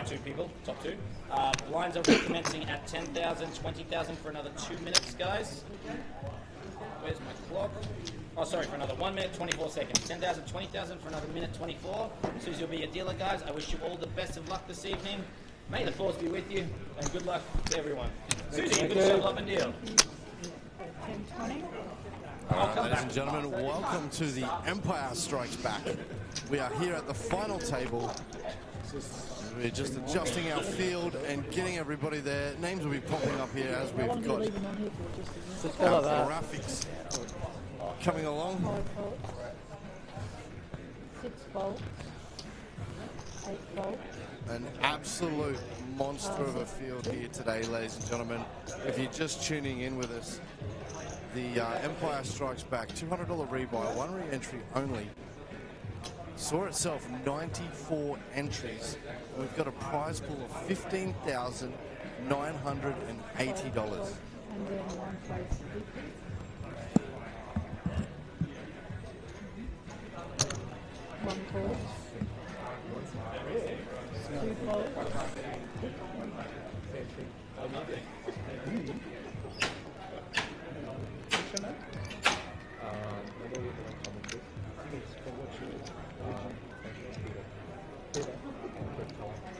two people, top two. Blinds are recommencing at 10,000, 20,000 for another 2 minutes, guys. Where's my clock? Oh, sorry, for another 1 minute, 24 seconds. 10,000, 20,000 for another minute, 24. Susie will be your dealer, guys. I wish you all the best of luck this evening. May the force be with you, and good luck to everyone. Susie, good yourself up and deal. 10:20. Ladies and gentlemen, welcome to the Empire Strikes Back. We are here at the final table. We're just adjusting our field and getting everybody there. Names will be popping up here as we've got our graphics coming along. 5 volts, 6 volts, 8 volts. An absolute monster of a field here today, ladies and gentlemen. If you're just tuning in with us, the Empire Strikes Back $200 rebuy, 1 re-entry only, saw itself 94 entries. We've got a prize pool of $15,980. And then 1 place 50. 1 volt. 2 volts.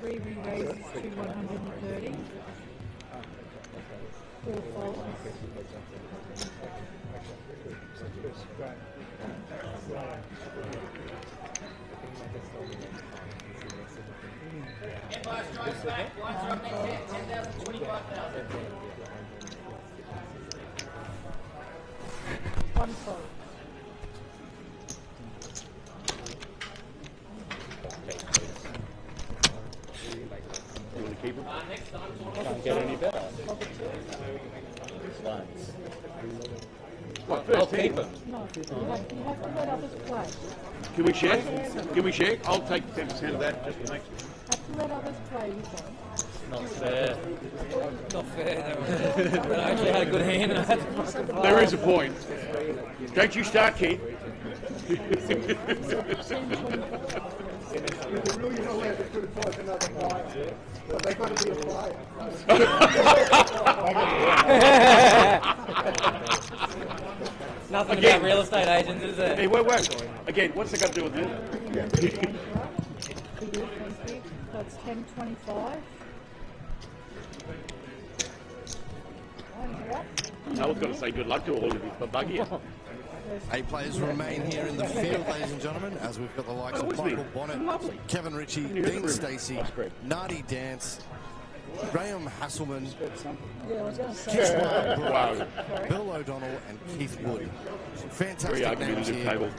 Three re-raises to 130. 4 volts. 1 volt. You want to keep them? Can't get any better. What, I'll 13? keep them. No, you have to let others play. Can we share? Can we share? I'll take 10% of that just for next. Have to let others play with them. Not fair. Not fair. I actually had a good hand and I had to fucking play. There is a point. Don't you start, kid. Nothing about real estate agents, is it? Hey, wait. Again, what's it got to do with this? That's 10:25. I was going to say good luck to all of you, but bug you. 8 players remain here in the field, ladies and gentlemen, as we've got the likes of Michael Bonnett, Kevin Ritchie, Dean Stacy, Nardi Dance, Graham Heaselman, Kitcawat BuaRak, Bill O'Donnell, and Keith Wood. Some fantastic names here. Table.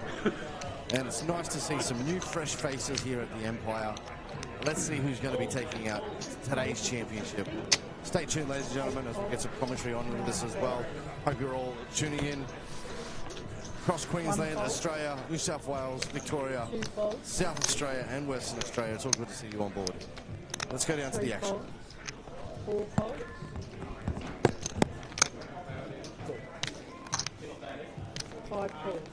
And it's nice to see some new, fresh faces here at the Empire. Let's see who's going to be taking out today's championship. Stay tuned, ladies and gentlemen, as we get some commentary on with this as well. Hope you're all tuning in. Across Queensland, Australia, New South Wales, Victoria, South Australia, and Western Australia. It's all good to see you on board. Let's go down to the action. 4 volts. 5 volts.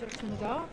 Checks in the dark.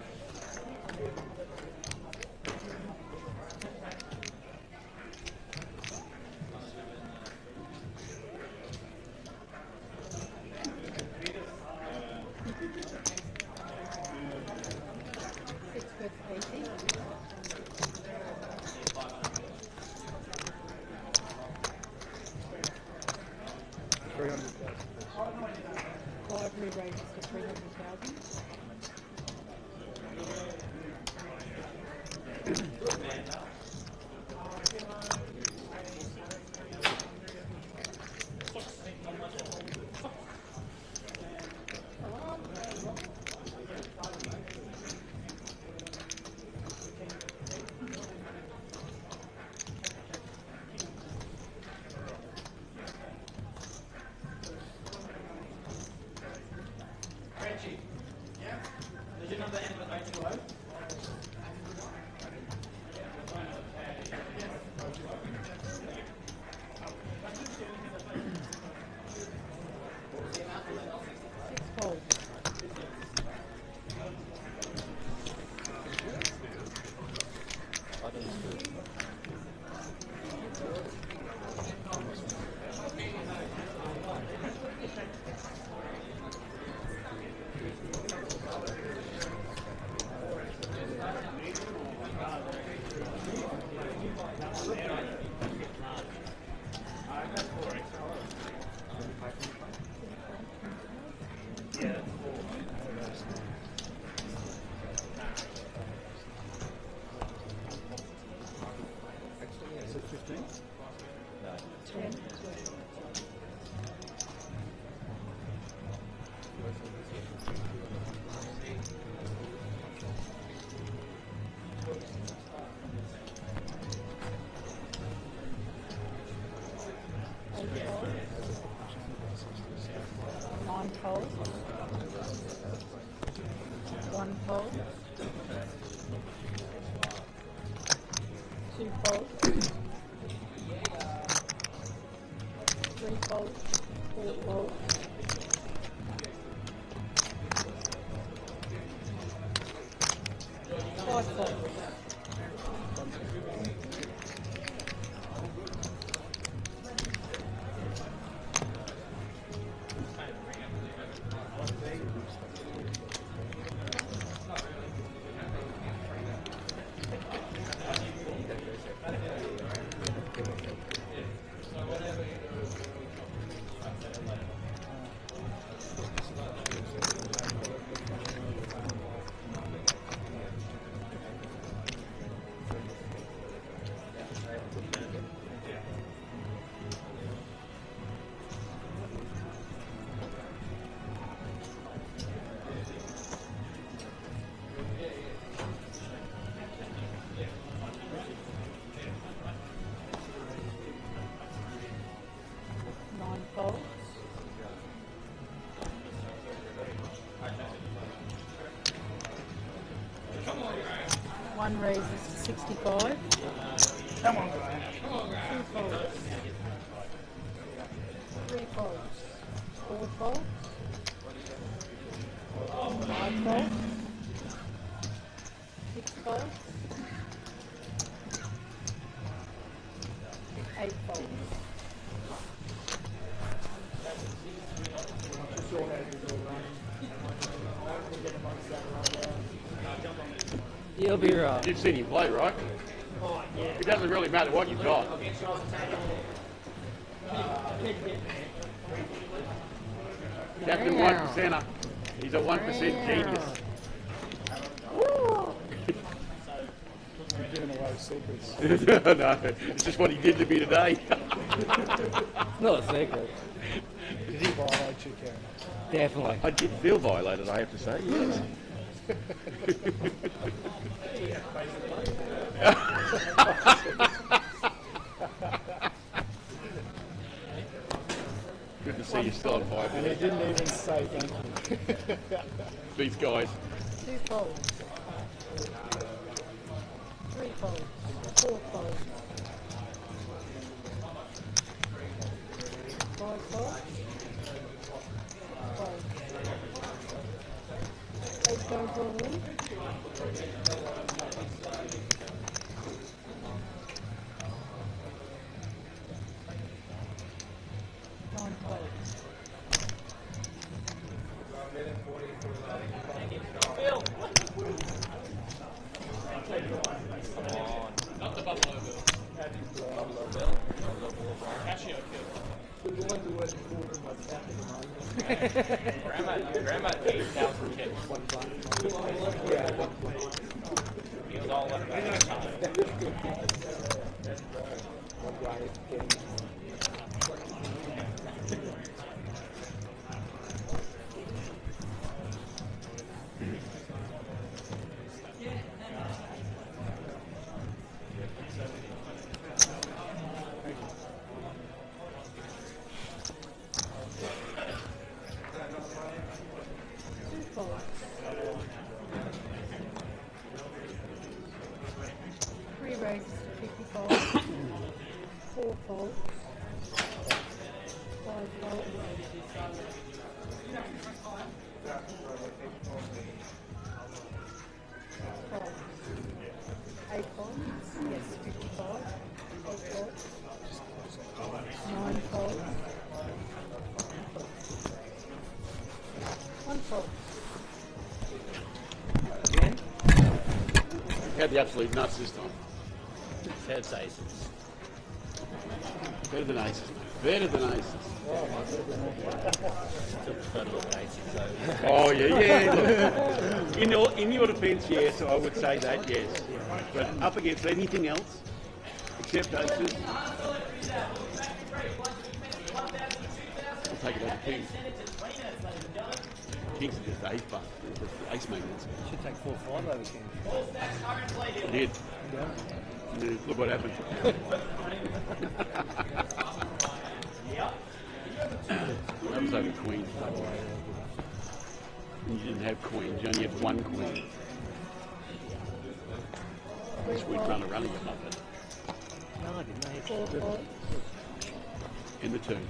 15? 10. Nine fold. One fold. Two fold. Three fold. Four fold. Five fold. Nine folds. One raises to 65. Come on, Brian. Two folds. Three folds. Four folds. Five folds. Six folds. Eight folds. You'll be right. You've seen him play, right? It doesn't really matter what you've got. Captain 1%er. He's a 1% genius. You're giving away secrets. No, it's just what he did to me today. Not a secret. Did he violate you, Karen? Definitely. I did feel violated, I have to say, yes. Good to see you still on fire. And he didn't even say thank you. These guys. Two folds. Three folds. Four folds. Five folds. Folds. Eight goes all in. Nine folds. Grandma 8,000 kicks. He was all left at the time. Two folds. Three raises to 55. Four folds. Five folds. Folds. Eight folds. Yes, 55. Eight folds. Nine folds. One fold. Again? Had the absolute nuts this time. That's aces. Better than aces, mate. Better than aces. Still prefer to look at aces though. Oh, yeah. Look, in your defence, yes, I would say that, yes. But up against anything else, accept aces. I'll take it over kings. Kings are just ace bust. They're just ace magnets. Should take 4-5 over King. I did. Yeah, look what happened. That was over queens. And you didn't have queens. You only had one queen. I wish we'd run a running above it. No, I didn't. I had 4 calls. In the turn.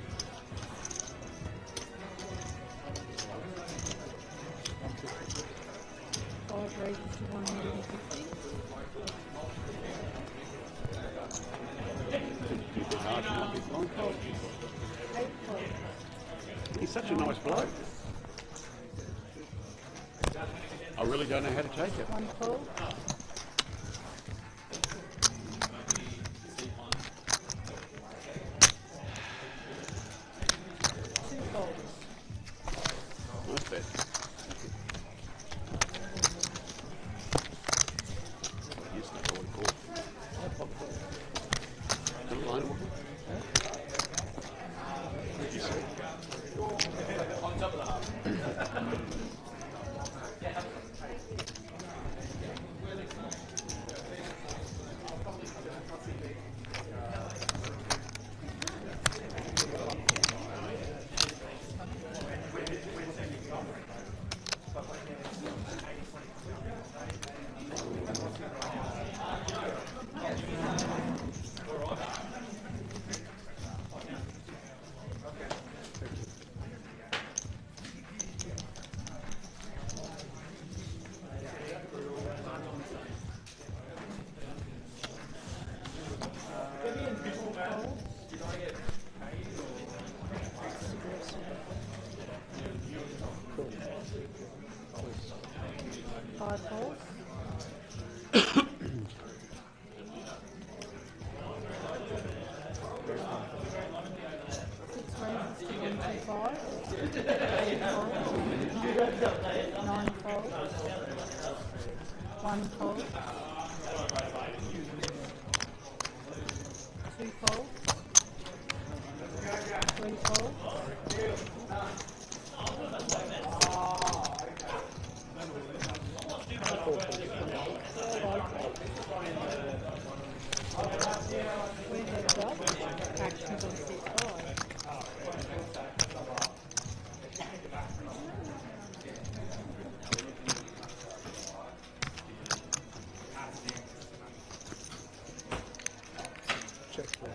Five raises to 150. Keep it hard to not be blind. 8 calls. He's such a nice bloke. I really don't know how to take it. 1 call. 2 calls. Nice bet. Yes, that's all we call. Is it a line? What'd you say? Five calls. Six raises to 125. 9 calls. 1 call. 2 calls. 3 calls. We're heads up. Actions on 6-5. Check please.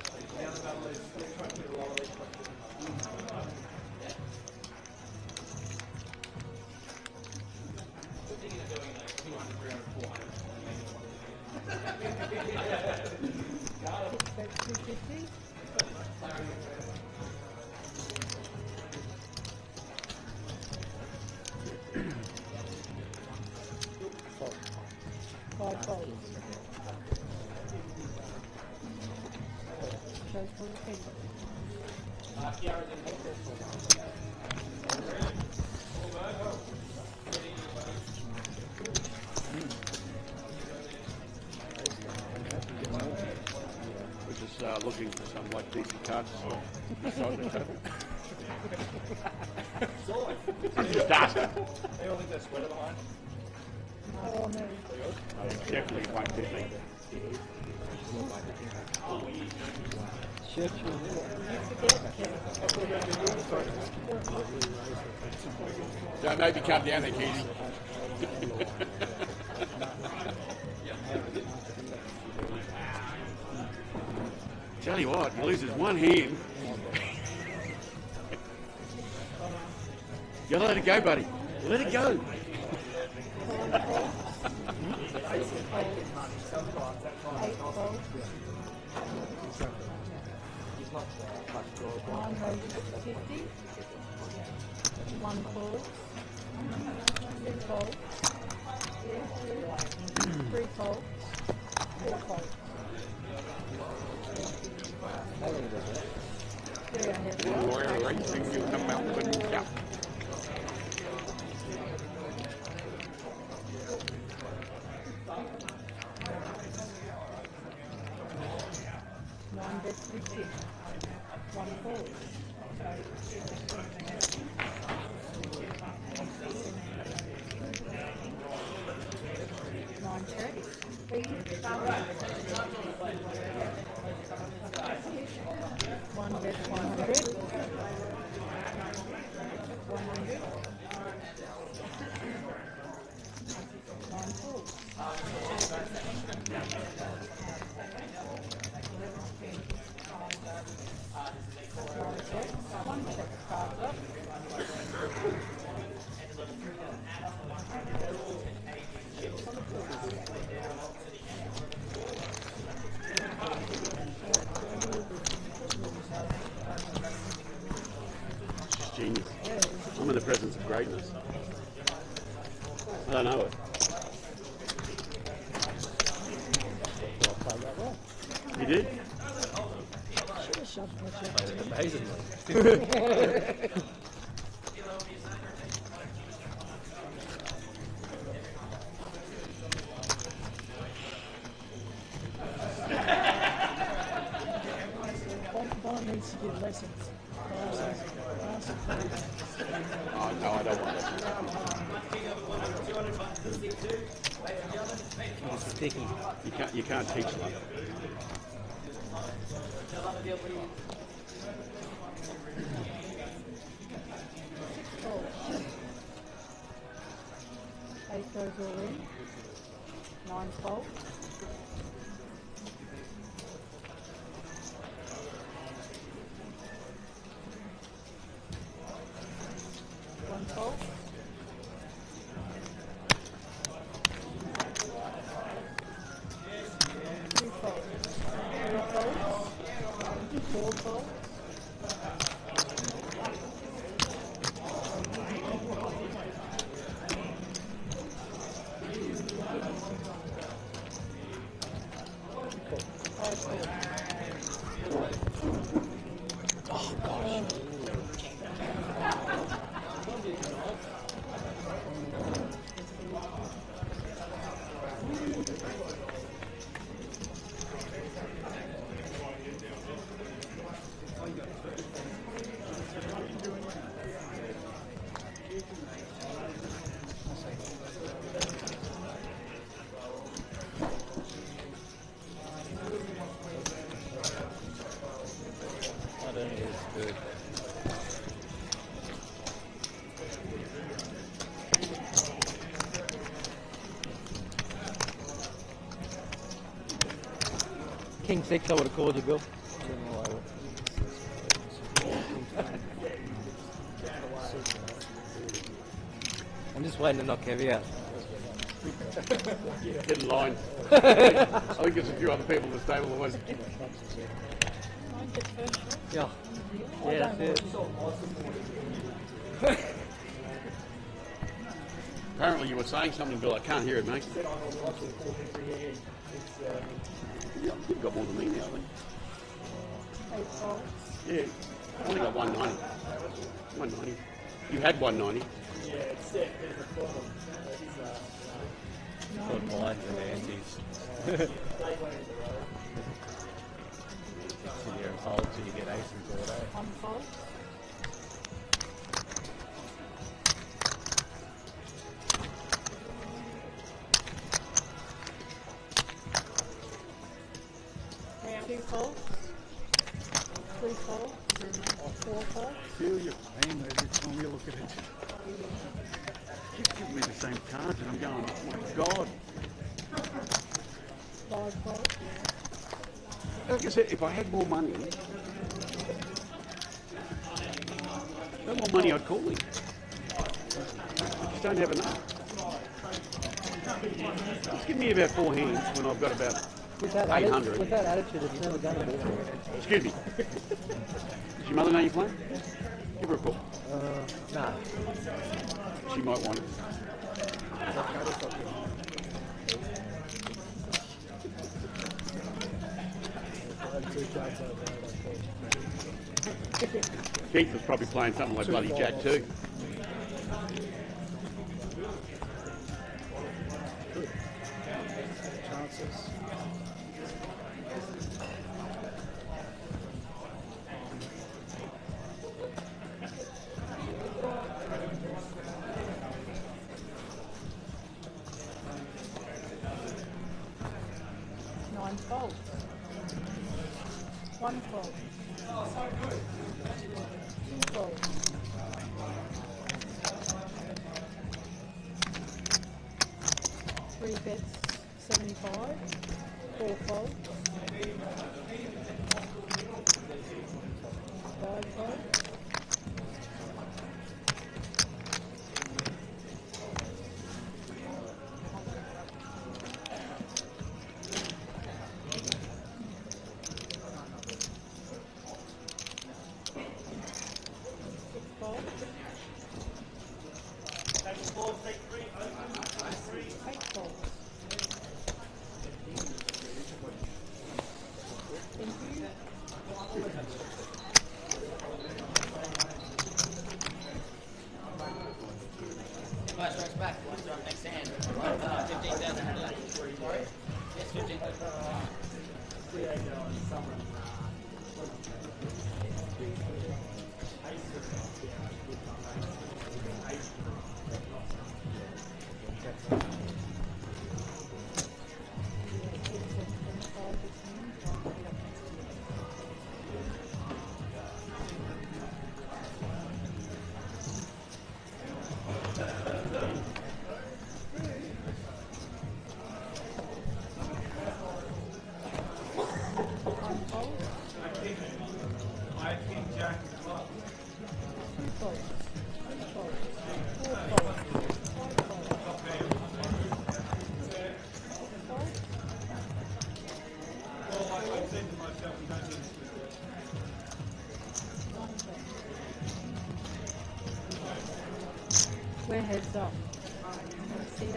Expect 250. Five calls. Shows for the king. We're just looking for some like decent cards beside the table. Just dust. Oh no. Definitely 150. Shit, So maybe come down there, Keely. Tell you what, he loses one hand. You gotta let it go, buddy. Let it go. One raises to 50. 1 call. 2 calls. 3 calls. 4 calls. 3 on heads up. Royal Racing, you'll come out with a cup. Nine bets Ritchie. One fold. Nine checks. One bet 100. 100. Nine folds. Nine checks. One check. Cards up. Genius. I'm in the presence of greatness. I don't know it. You did? Played it amazingly. Bonnett needs to give lessons. Oh, no, I don't want it. It's sticky. You can't teach that. Eight goes all in. Nine fold. One fold. Two folds. Three folds. Four folds. Five folds. I don't think it's good. King 6, I would have called you, Bill. I'm just waiting to knock heavy out. Get in line. I think there's a few other people in the stable that want. Nine bets first. Yeah. Yeah, that's it. Apparently you were saying something, Bill. I can't hear it, mate. You've got more than me now, I think. Eight folds. Yeah. I only got 190. 190. You had 190. Got blinds and antes. Sit here and hold till you get aces all day. One fold. Two folds. Three folds. Four folds. Feel your pain every time you look at it. You give me the same cards and I'm going, oh my God. Five folds. Like I said, if I had more money, I'd call him. I just don't have enough. Just give me about 4 hands when I've got about With that 800. with that attitude, it's never going to be. Excuse me. Does your mother know you're playing? Give her a call. Nah. She might want it. Keith was probably playing something like bloody Jack too. One fault. Two faults. Three bets, 75. Four faults. Five faults. Flash strikes back. Blinds are up next hand. 15,000. Yes, 15,000. We're heads up. See those?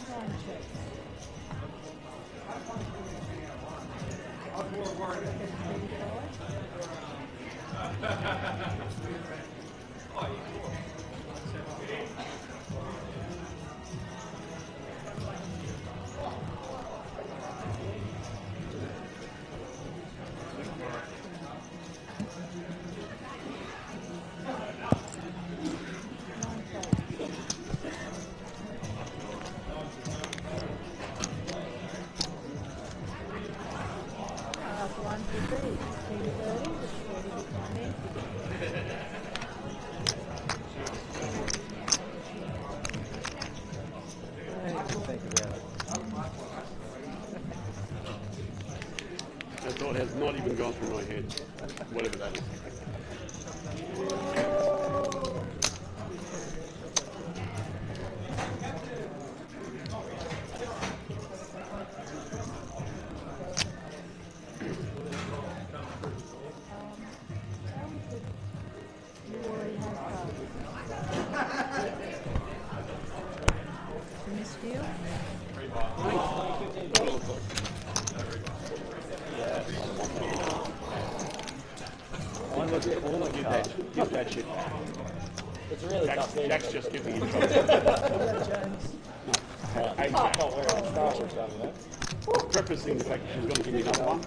Time check. That thought has not even gone through my head, whatever that is. Give that shit. It's really tough. Jack's just giving you trouble. Hey, Jack. Prefacing the fact that she's going to give me another one.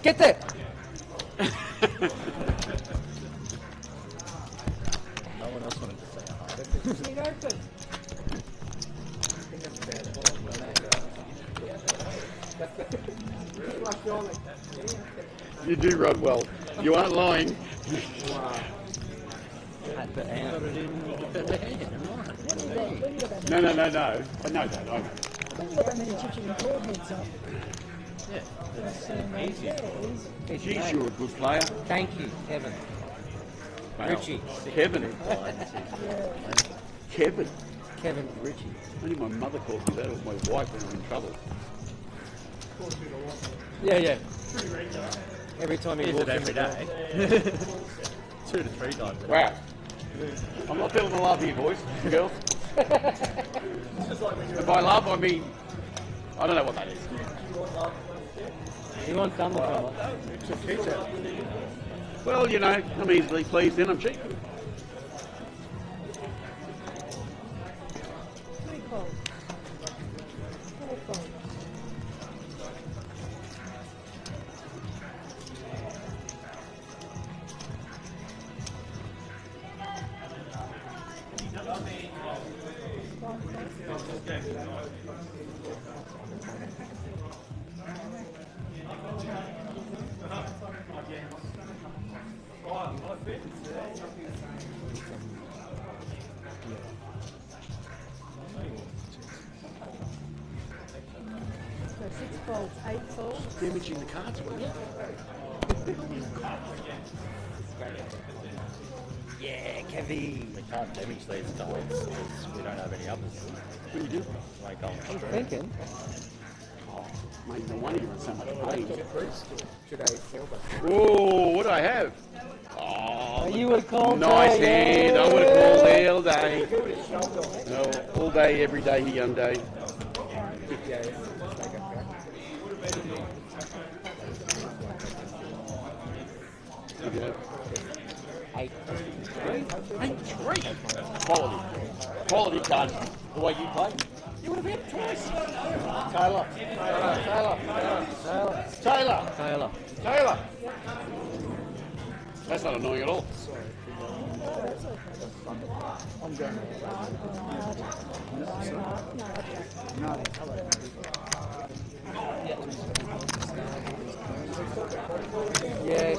Get there! No one else wanted to say hi. Big open. You do run well. You aren't lying. At the end. No. I know that. I know. When you got that many chicken and claw heads up. Yeah. Easy. Yeah, easy. Geez, you're a good player. Thank you, Kevin. Wow. Ritchie. Kevin. Kevin. Kevin Ritchie. Only my mother calls me that, or my wife when I'm in trouble. Yeah. Every time he Is walks it in every the day? 2 to 3 times a day. Wow. I'm not feeling the love here, boys and girls. And by love, I mean, I don't know what that is. He wants done fella. Well, you know, I'm easily pleased and I'm cheap. Pretty cold. Very cold. So 6 folds, 8 folds. Damaging the cards, will you? Yeah, Kevin. We can't damage these dials because we don't have any others. What do you do? Like going I'm through. thinking. Mate, no wonder you're in so much pain. Should I feel that? Oh, what do I have? Oh, you would call Nice Jay, hand. yeah. I would have called there all day. No, all day, every day, he young day. Yeah. 8-3. Quality cards. The way you play. You would have had twice. Taylor. That's not annoying at all. Yeah,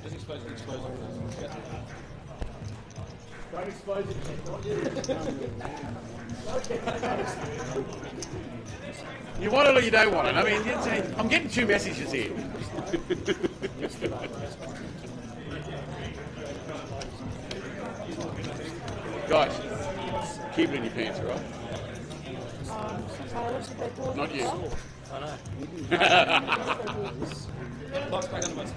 Just expose it. Don't expose it. You want it or you don't want it. I mean, I'm getting 2 messages here. Guys, keep it in your pants, all right? Not you. I know. Box back on the bus.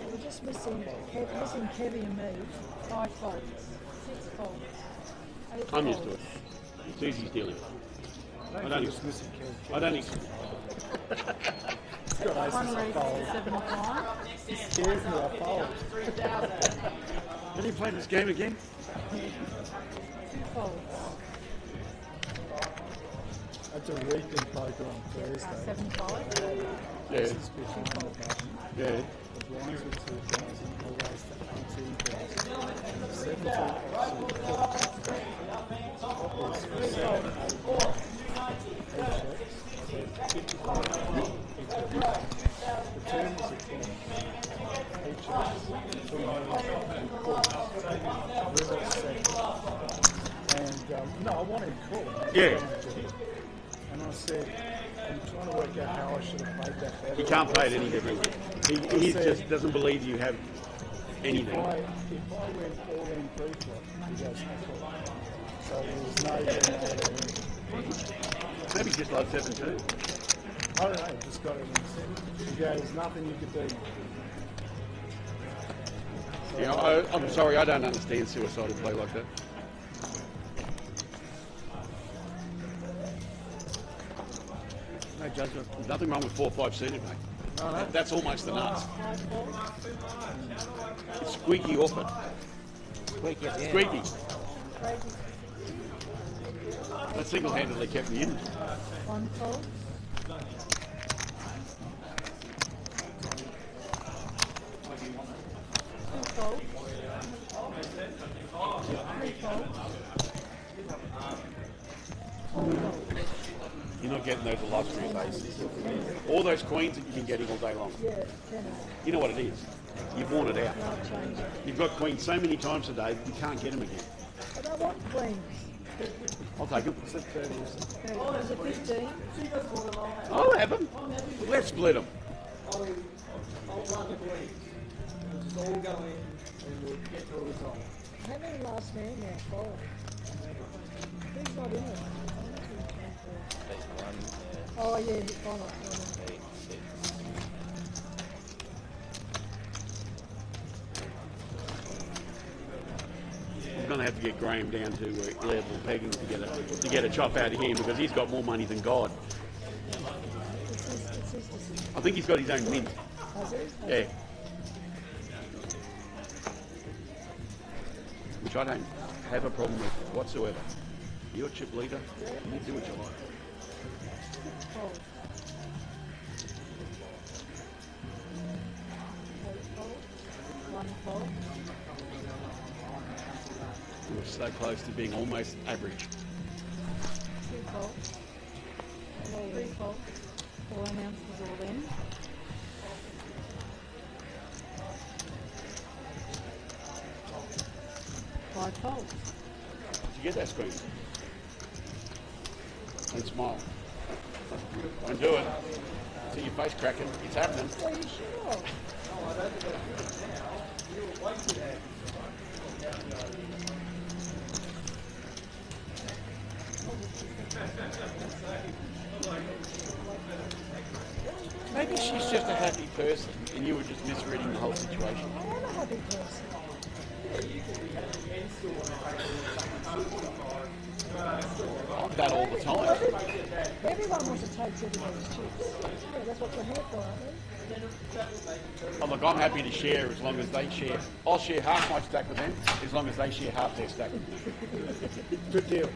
We're just missing Kevin and me. 5 folds, 6 folds, 8 folds. I'm used to it. It's easy dealing. I don't need. One race is 75. Scares me, I fold. How do you play this game again? 2 folds. That's a weekend poker on Thursday. 75. Yeah. 2 folds. Yeah. The blinds were 2,000, I raised up to 2,000. 70. And no, I wanted to call. Yeah. And I said, I'm trying to work out how I should have played that better. You can't play it any differently. He just doesn't believe you have anything. If I went all in pre-flop, he goes no. So there's no Maybe just like 7-2. I don't know, just got it in the set. He goes, nothing you could do. So Yeah, I'm sorry, I don't understand suicidal play like that. No judgment. There's nothing wrong with 4-5 suited, mate. That's almost the nuts. It's squeaky off it. Squeaky. That single-handedly kept me in. One fold. Two folds. Three folds. You're not getting those illustrious aces. All those queens that you've been getting all day long. Yeah, 10. You know what it is? You've worn it out. I'll change it. You've got queens so many times a day, you can't get them again. I don't want queens. I'll take them. Okay, there's a 15. I'll have them. Let's split them. How many last man now? 4. Who's not in it? Oh yeah, Bonnett. We're going to have to get Graham down to level pegging to get a chop out of him because he's got more money than God. It's his decision. I think he's got his own mint. Has he? Yeah. Which I don't have a problem with whatsoever. You're a chip leader. You do what you like. Fold. One fold. We're so close to being almost average. 2 folds. 3 folds. 4 ounces all in. 5 folds. Did you get that screen? And smile. Don't do it. See your face cracking. It's happening. Are you sure? Maybe she's just a happy person and you were just misreading the whole situation. I am a happy person. I'm that all the time. Everyone wants to take everybody's chips. Yeah, that's what we're here for, aren't we? Oh, look, I'm happy to share as long as they share. I'll share half my stack with them as long as they share half their stack with me. good deal.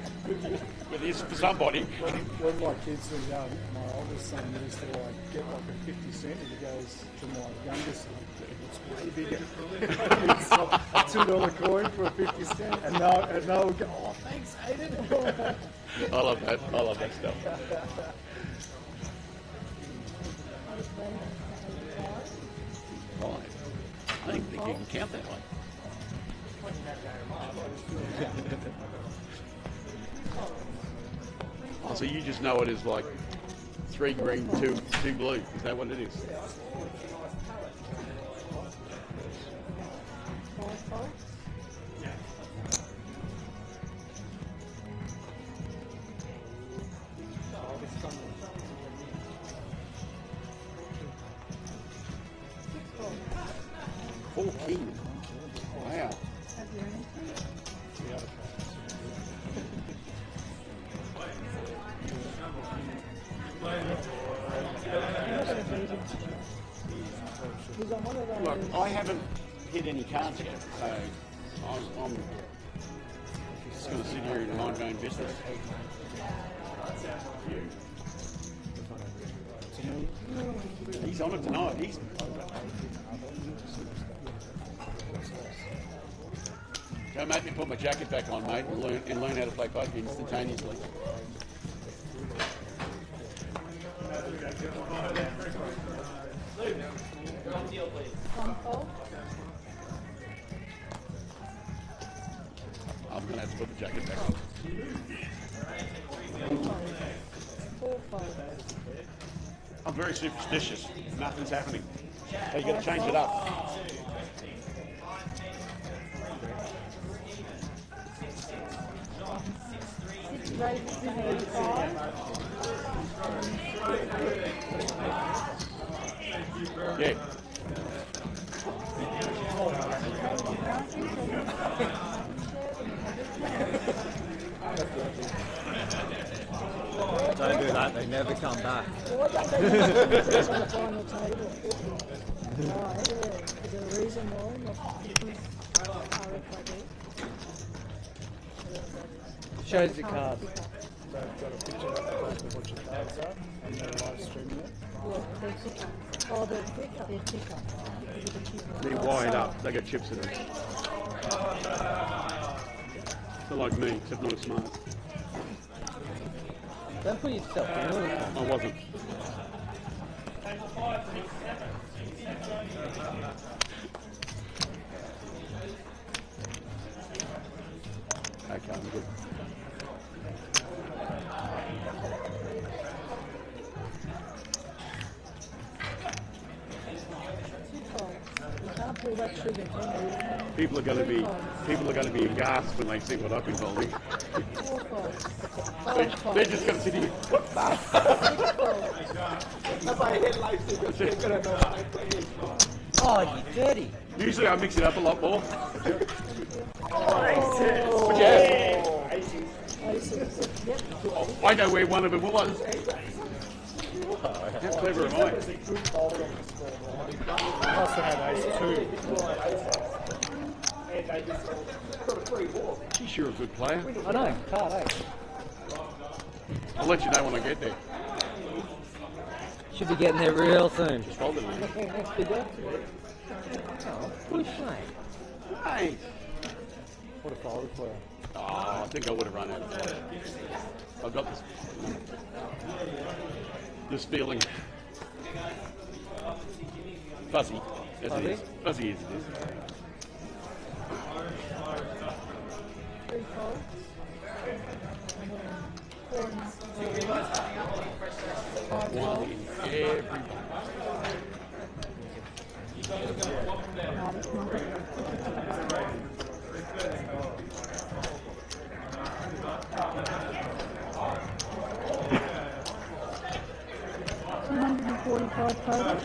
But it's for somebody. When my kids were young, my oldest son used to get like a 50 cent and he goes to my youngest son, it's way bigger. It's a $2 coin for a 50 cent and they'll go, oh thanks Aiden. I love that. I love that stuff. Five. I think you can count that one. Oh, so you just know it as like 3 green, 2 blue. Is that what it is? 5 folds. 4 king. Wow. Have you anything? He's on one of those. Look, I haven't hit any cards yet, so I'm just going to sit here and mind my own business. He's on it tonight. Don't make me put my jacket back on, mate, and learn how to play poker instantaneously. One fold. I'm going to have to put the jacket back on. 4 folds. I'm very superstitious. Nothing's happening. So you got to change it up. Six raisins to 85. Yeah. Don't do that, they never come back. Why don't they put it on the final table? Why? Is there a reason why? Not because RFID? Shows the card. They've got a picture of what your cards are, and they're live streaming it. Yeah, they're thicker. Oh, they're thicker. They're thicker. They're wide up. They got chips in them. They're like me, except not as smart. Don't put yourself in all the time. I wasn't. Okay, I'm good. You can't pull that trigger, can you? People are going to be aghast when they see what I've been holding. Four folds. They're just going to sit here. What the? Oh, you dirty. Usually I mix it up a lot more. Aces. Yep. I know where one of them was. How clever am I? I also had ace 2. Geez, you're a good player. I know, card, eh? I'll let you know when I get there. Should be getting there real soon. Just hold it a minute. Oh, push, mate. Hey. What a folder for you. Oh, I think I would have run out. I've got this feeling. Fuzzy. Yes, it is. Fuzzy as it is. Three folds. Five folds. Everybody. $245 total.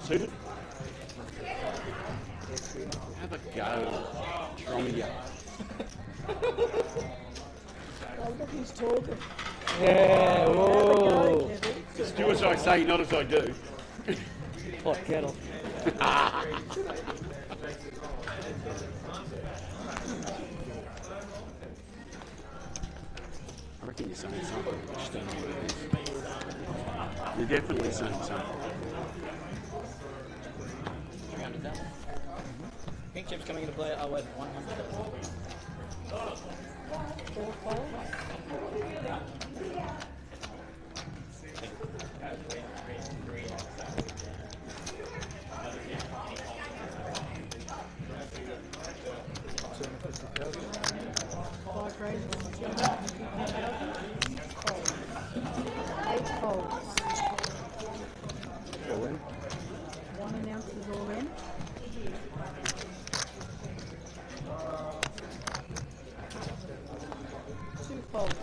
Suited? Have a go. Tromia. Oh, look, he's talking. Yeah, whoa. Just do as I say, not as I do. Hot kettle. I reckon you're saying something. I just don't know what it is. You're definitely saying something. Pink chips coming into play are worth 100. Four folds. Five raisins. Folds. 8 folds. All in. 1 ounce is all in. Two folds.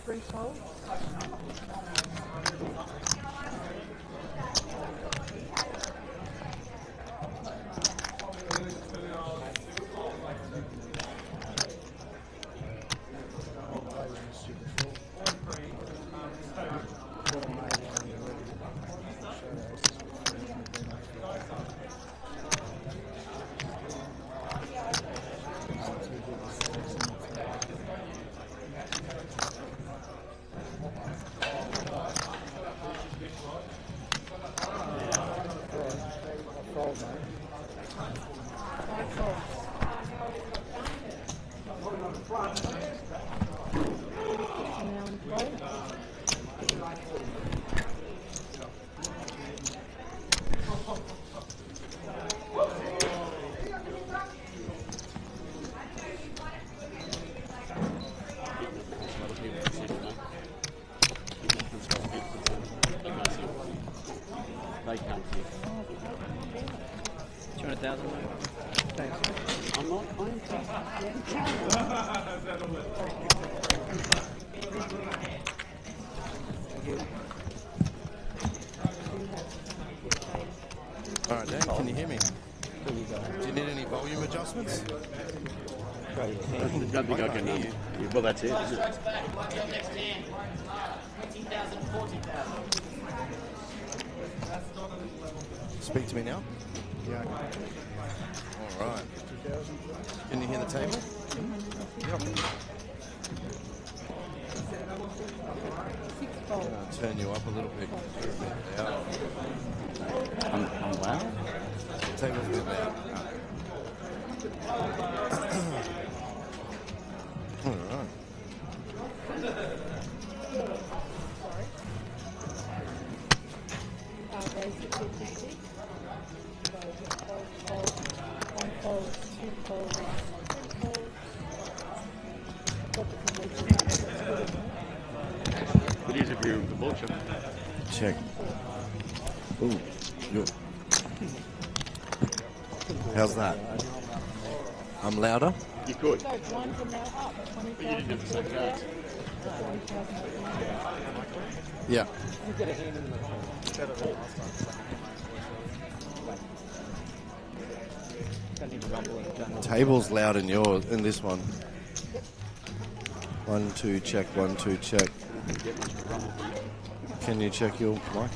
free fold. They can't see. 200,000. I'm not playing. All right, Dan, can you hear me? Do you need any volume adjustments? I don't think I can hear you. Well, that's it. Isn't it? Next hand. 20,000, 40,000. Speak to me now. Yeah. All right. Can you hear the table? I'll turn you up a little bit. I'm loud. The table's a bit loud. All right. Basic 56. Fold, one fold, two folds, three folds. Got the completion. It is if you're the vulture. Check. Ooh. How's that? I'm louder? You could. So ones are now up. 20,000, But you didn't have the same cards. 40,000. Yeah. Table's loud in this one. 1, 2, check, 1, 2, check. Can you check your mic?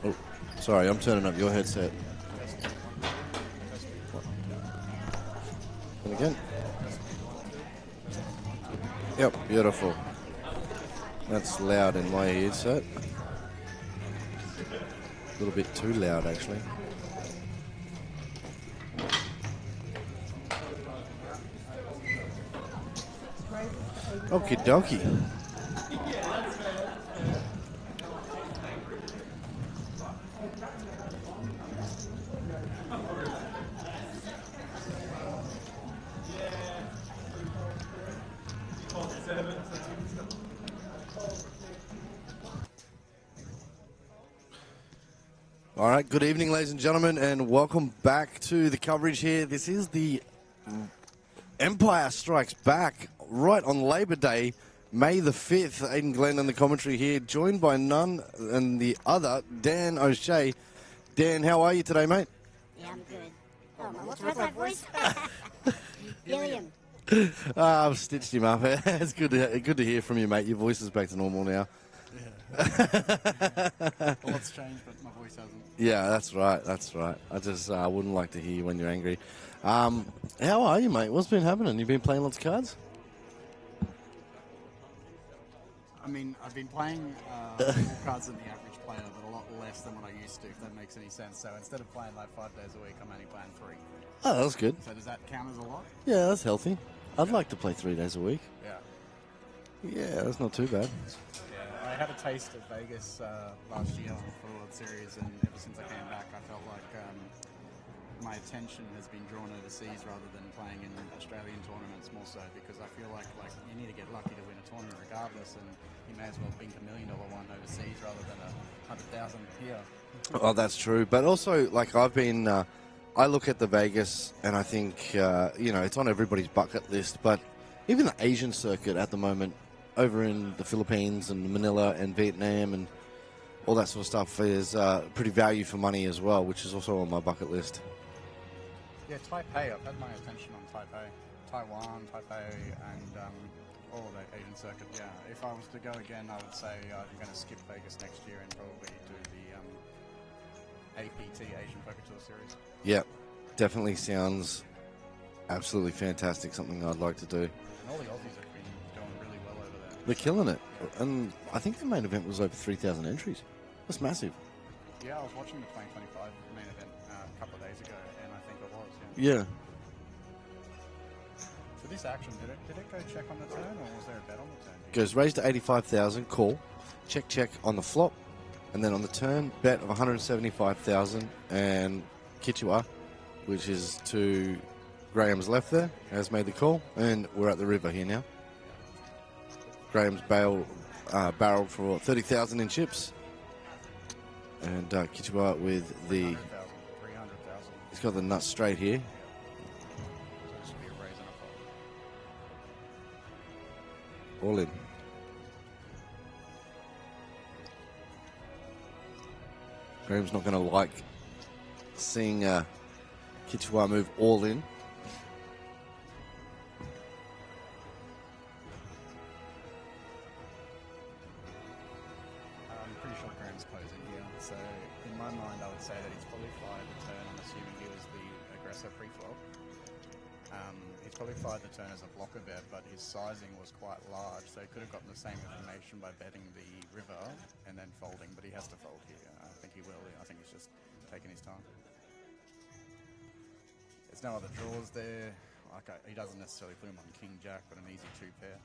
Oh, sorry, I'm turning up your headset. And again. Yep, beautiful. That's loud in my headset. A little bit too loud, actually. Okie dokie. All right, good evening, ladies and gentlemen, and welcome back to the coverage here. This is the Empire Strikes Back right on Labor Day, May the 5th. Aidan Glenn on the commentary here, joined by none and the other, Dan O'Shea. Dan, how are you today, mate? Yeah, I'm good. Oh, what's my voice? Helium. I've stitched him up. It's good to hear from you, mate. Your voice is back to normal now. A lot's changed, but my voice hasn't. Yeah, that's right. That's right. I just wouldn't like to hear you when you're angry. How are you, mate? What's been happening? You been playing lots of cards? I mean, I've been playing more cards than the average player, but a lot less than what I used to, if that makes any sense. So instead of playing like 5 days a week, I'm only playing 3. Oh, that's good. So does that count as a lot? Yeah, that's healthy. I'd like to play 3 days a week. Yeah. Yeah, that's not too bad. I had a taste of Vegas last year for the World Series, and ever since I came back, I felt like my attention has been drawn overseas rather than playing in Australian tournaments more so, because I feel like you need to get lucky to win a tournament regardless, and you may as well bink $1 million one overseas rather than $100,000 here. Oh, that's true. But also, I've been, I look at the Vegas and I think, it's on everybody's bucket list, but even the Asian circuit at the moment, over in the Philippines and Manila and Vietnam and all that sort of stuff is pretty value for money as well, which is also on my bucket list. Yeah, Taipei. I've had my attention on Taipei, Taiwan, Taipei, and all of the Asian circuit. Yeah, if I was to go again, I would say I'm going to skip Vegas next year and probably do the APT Asian Poker Tour Series. Yeah, definitely sounds absolutely fantastic. Something I'd like to do. And all the Aussies have been doing really well over there. They're killing it, and I think the main event was over 3,000 entries. That's massive. Yeah, I was watching the 2025 main event a couple of days ago, and I think it was. Yeah. So this action, did it go check on the turn, or was there a bet on the turn? Goes raised to 85,000, call, check on the flop, and then on the turn, bet of 175,000, and Kitcawat, which is to Graham's left there, has made the call, and we're at the river here now. Graham's barreled for 30,000 in chips, and Kitcawat with the... 300,000. He's got the nuts straight here. So this will be a raise and a fold. All in. Graham's not going to like seeing Kitcawat move all in. I'm pretty sure Graham's closing here. So in my mind, I would say that he's probably fired the turn. I'm assuming he was the aggressor pre-flop. He's probably fired the turn as a blocker bet, but his sizing was quite large, so he could have gotten the same information by betting the river and then folding, but he has to fold here. I think he will. I think he's just taking his time. There's no other draws there. He doesn't necessarily put him on King Jack, but an easy 2-pair.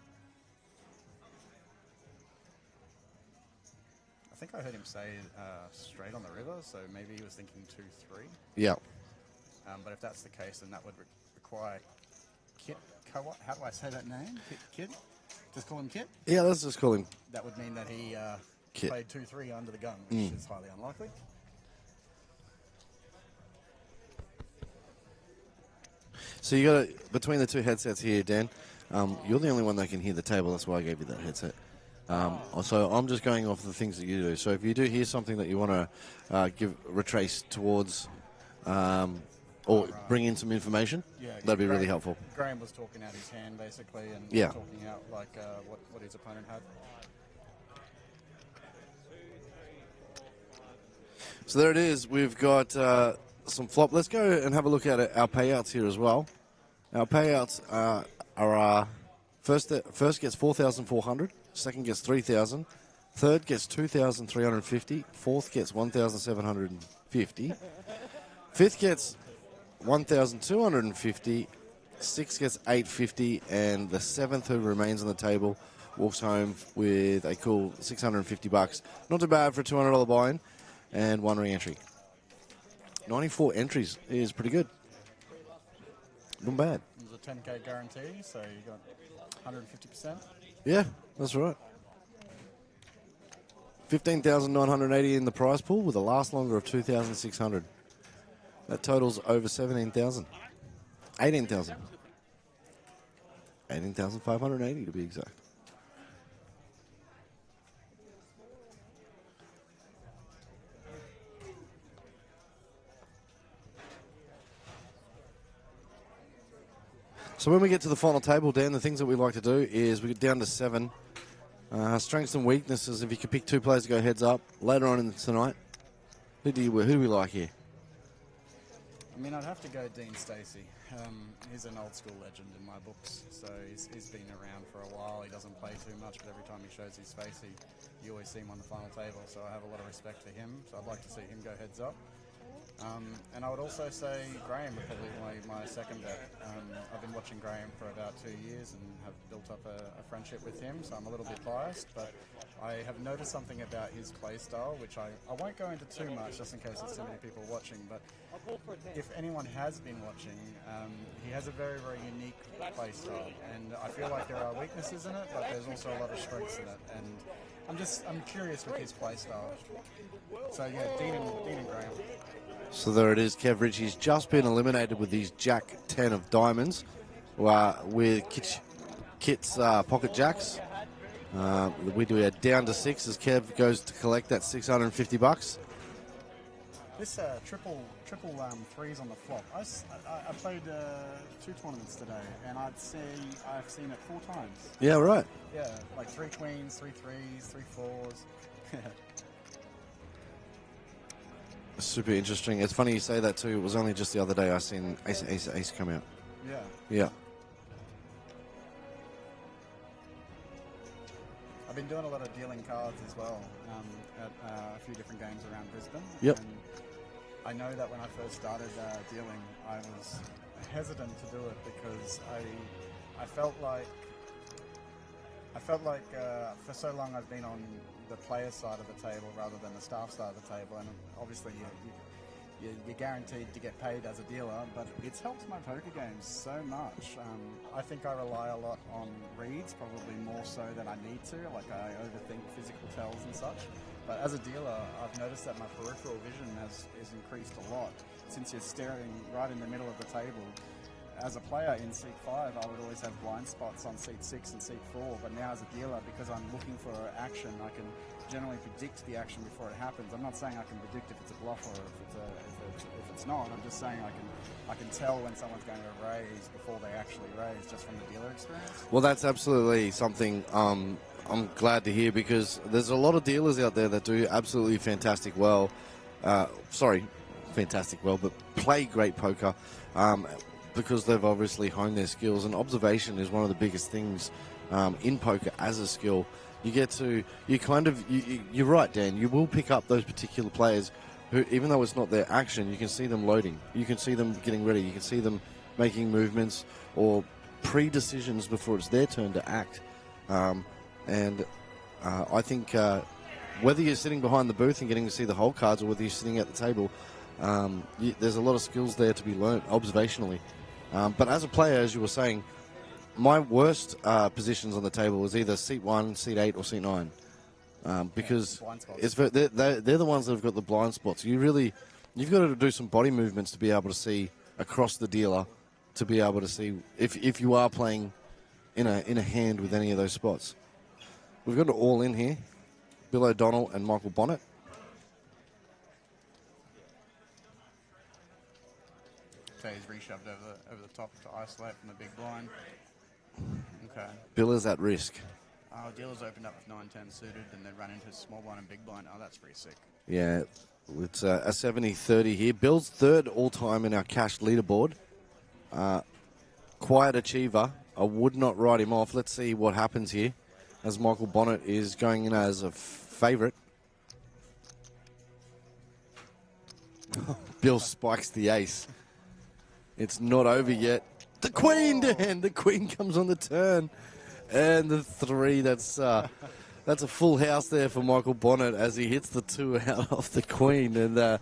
I think I heard him say straight on the river, so maybe he was thinking 2-3. Yeah. But if that's the case, then that would require Kitcawat. How do I say that name? Kit? Just call him Kit? Yeah, let's just call him. That would mean that he Kit. played 2-3 under the gun, which is highly unlikely. So you got to, between the two headsets here, Dan, you're the only one that can hear the table. That's why I gave you that headset. So I'm just going off the things that you do. So if you do hear something that you want to retrace towards or bring in some information, that'd be really helpful. Graham was talking out his hand, basically, and talking out like what his opponent had. So there it is. We've got some flop. Let's go and have a look at our payouts here as well. Our payouts are first gets 4,400, second gets 3,000, third gets 2,350, fourth gets 1,750, fifth gets 1,250, sixth gets 850, and the seventh, who remains on the table, walks home with a cool 650 bucks. Not too bad for a $200 buy-in and one re-entry. 94 entries is pretty good. Not bad. It was a 10K guarantee, so you got 150%. Yeah, that's right. 15,980 in the prize pool with a last longer of 2,600. That totals over 17,000. 18,000. 18,580 to be exact. So when we get to the final table, Dan, the things that we like to do is we get down to 7. Strengths and weaknesses, if you could pick 2 players to go heads up later on in tonight, who do we like here? I mean, I'd have to go Dean Stacy. He's an old school legend in my books, so he's been around for a while. He doesn't play too much, but every time he shows his face, you always see him on the final table, so I have a lot of respect for him, so I'd like to see him go heads up. And I would also say Graham would probably be my second bet. I've been watching Graham for about 2 years and have built up a friendship with him, so I'm a little bit biased, but I have noticed something about his play style, which I won't go into too much just in case there's too many people watching, but if anyone has been watching, he has a very, very unique play style, and I feel like there are weaknesses in it, but there's also a lot of strengths in it, and I'm curious with his play style. So yeah, Dean and Graham. So there it is. Kev Ritchie's just been eliminated with his Jack 10 of diamonds with Kit's Pocket Jacks. We do a down to 6 as Kev goes to collect that $650. This triple threes on the flop. I played 2 tournaments today, and I've seen it 4 times. Yeah, right. Yeah, like 3 queens, 3 threes, 3 fours. Super interesting. It's funny you say that too. It was only just the other day I seen Ace come out. Yeah. Yeah. I've been doing a lot of dealing cards as well at a few different games around Brisbane. Yep. And I know that when I first started dealing, I was hesitant to do it because I felt like for so long I've been on the player side of the table rather than the staff side of the table, and obviously you're guaranteed to get paid as a dealer, but it's helped my poker games so much. I think I rely a lot on reads, probably more so than I need to, like I overthink physical tells and such. But as a dealer, I've noticed that my peripheral vision has increased a lot. Since you're staring right in the middle of the table, as a player in seat 5, I would always have blind spots on seat 6 and seat 4, but now as a dealer, because I'm looking for action, I can generally predict the action before it happens. I'm not saying I can predict if it's a bluff or if it's not. I'm just saying I can tell when someone's going to raise before they actually raise, just from the dealer experience. Well, that's absolutely something I'm glad to hear, because there's a lot of dealers out there that do absolutely fantastic well, but play great poker. Because they've obviously honed their skills, and observation is one of the biggest things in poker as a skill. You're right, Dan, you will pick up those particular players who, even though it's not their action, you can see them loading, you can see them getting ready, you can see them making movements or pre-decisions before it's their turn to act. I think whether you're sitting behind the booth and getting to see the whole cards, or whether you're sitting at the table, there's a lot of skills there to be learnt observationally. But as a player, as you were saying, my worst positions on the table was either seat 1, seat 8, or seat 9. Because they're the ones that have got the blind spots. You've got to do some body movements to be able to see across the dealer, to be able to see if you are playing in a hand with any of those spots. We've got it all in here. Bill O'Donnell and Michael Bonnett. So he's reshoved over the top to isolate from the big blind. Okay. Bill is at risk. Dealer's opened up with 9-10 suited and then run into small blind and big blind. Oh, that's pretty sick. Yeah, it's a 70-30 here. Bill's third all-time in our cash leaderboard. Quiet achiever. I would not write him off. Let's see what happens here, as Michael Bonnett is going in as a favourite. Bill spikes the ace. It's not over yet. The queen, Dan. The queen comes on the turn. And the 3, that's a full house there for Michael Bonnett as he hits the 2 out of the queen. And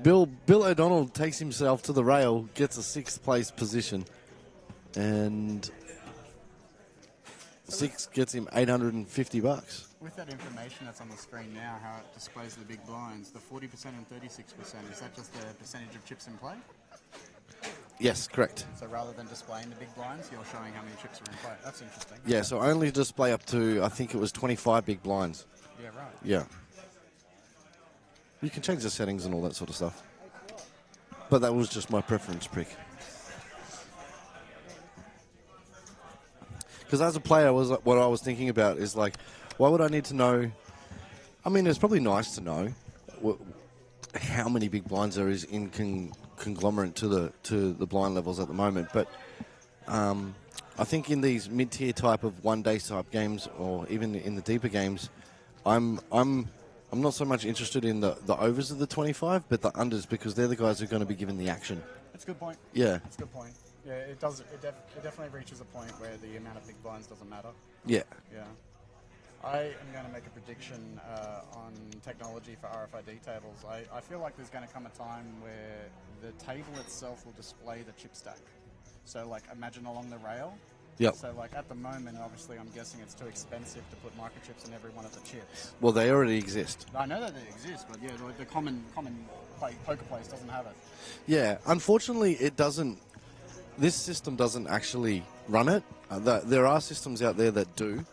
Bill O'Donnell takes himself to the rail, gets a 6th place position. And 6 gets him $850. With that information that's on the screen now, how it displays the big blinds, the 40% and 36%, is that just the percentage of chips in play? Yes, correct. So rather than displaying the big blinds, you're showing how many chips are in play. That's interesting. Yeah, so only display up to, I think it was 25 big blinds. Yeah, right. Yeah. You can change the settings and all that sort of stuff. But that was just my preference pick. Because as a player, what I was thinking about is like, why would I need to know? I mean, it's probably nice to know how many big blinds there is in conglomerate to the blind levels at the moment. But I think in these mid-tier type of one-day type games, or even in the deeper games, I'm not so much interested in the overs of the 25, but the unders, because they're the guys who are going to be given the action. That's a good point. Yeah. That's a good point. Yeah, it does. It definitely reaches a point where the amount of big blinds doesn't matter. Yeah. Yeah. I am going to make a prediction on technology for RFID tables. I feel like there's going to come a time where the table itself will display the chip stack. So, like, imagine along the rail. Yep. So, like, at the moment, obviously, I'm guessing it's too expensive to put microchips in every one of the chips. Well, they already exist. I know that they exist, but yeah, like the common poker place doesn't have it. Yeah, unfortunately, it doesn't. this system doesn't actually run it. There are systems out there that do.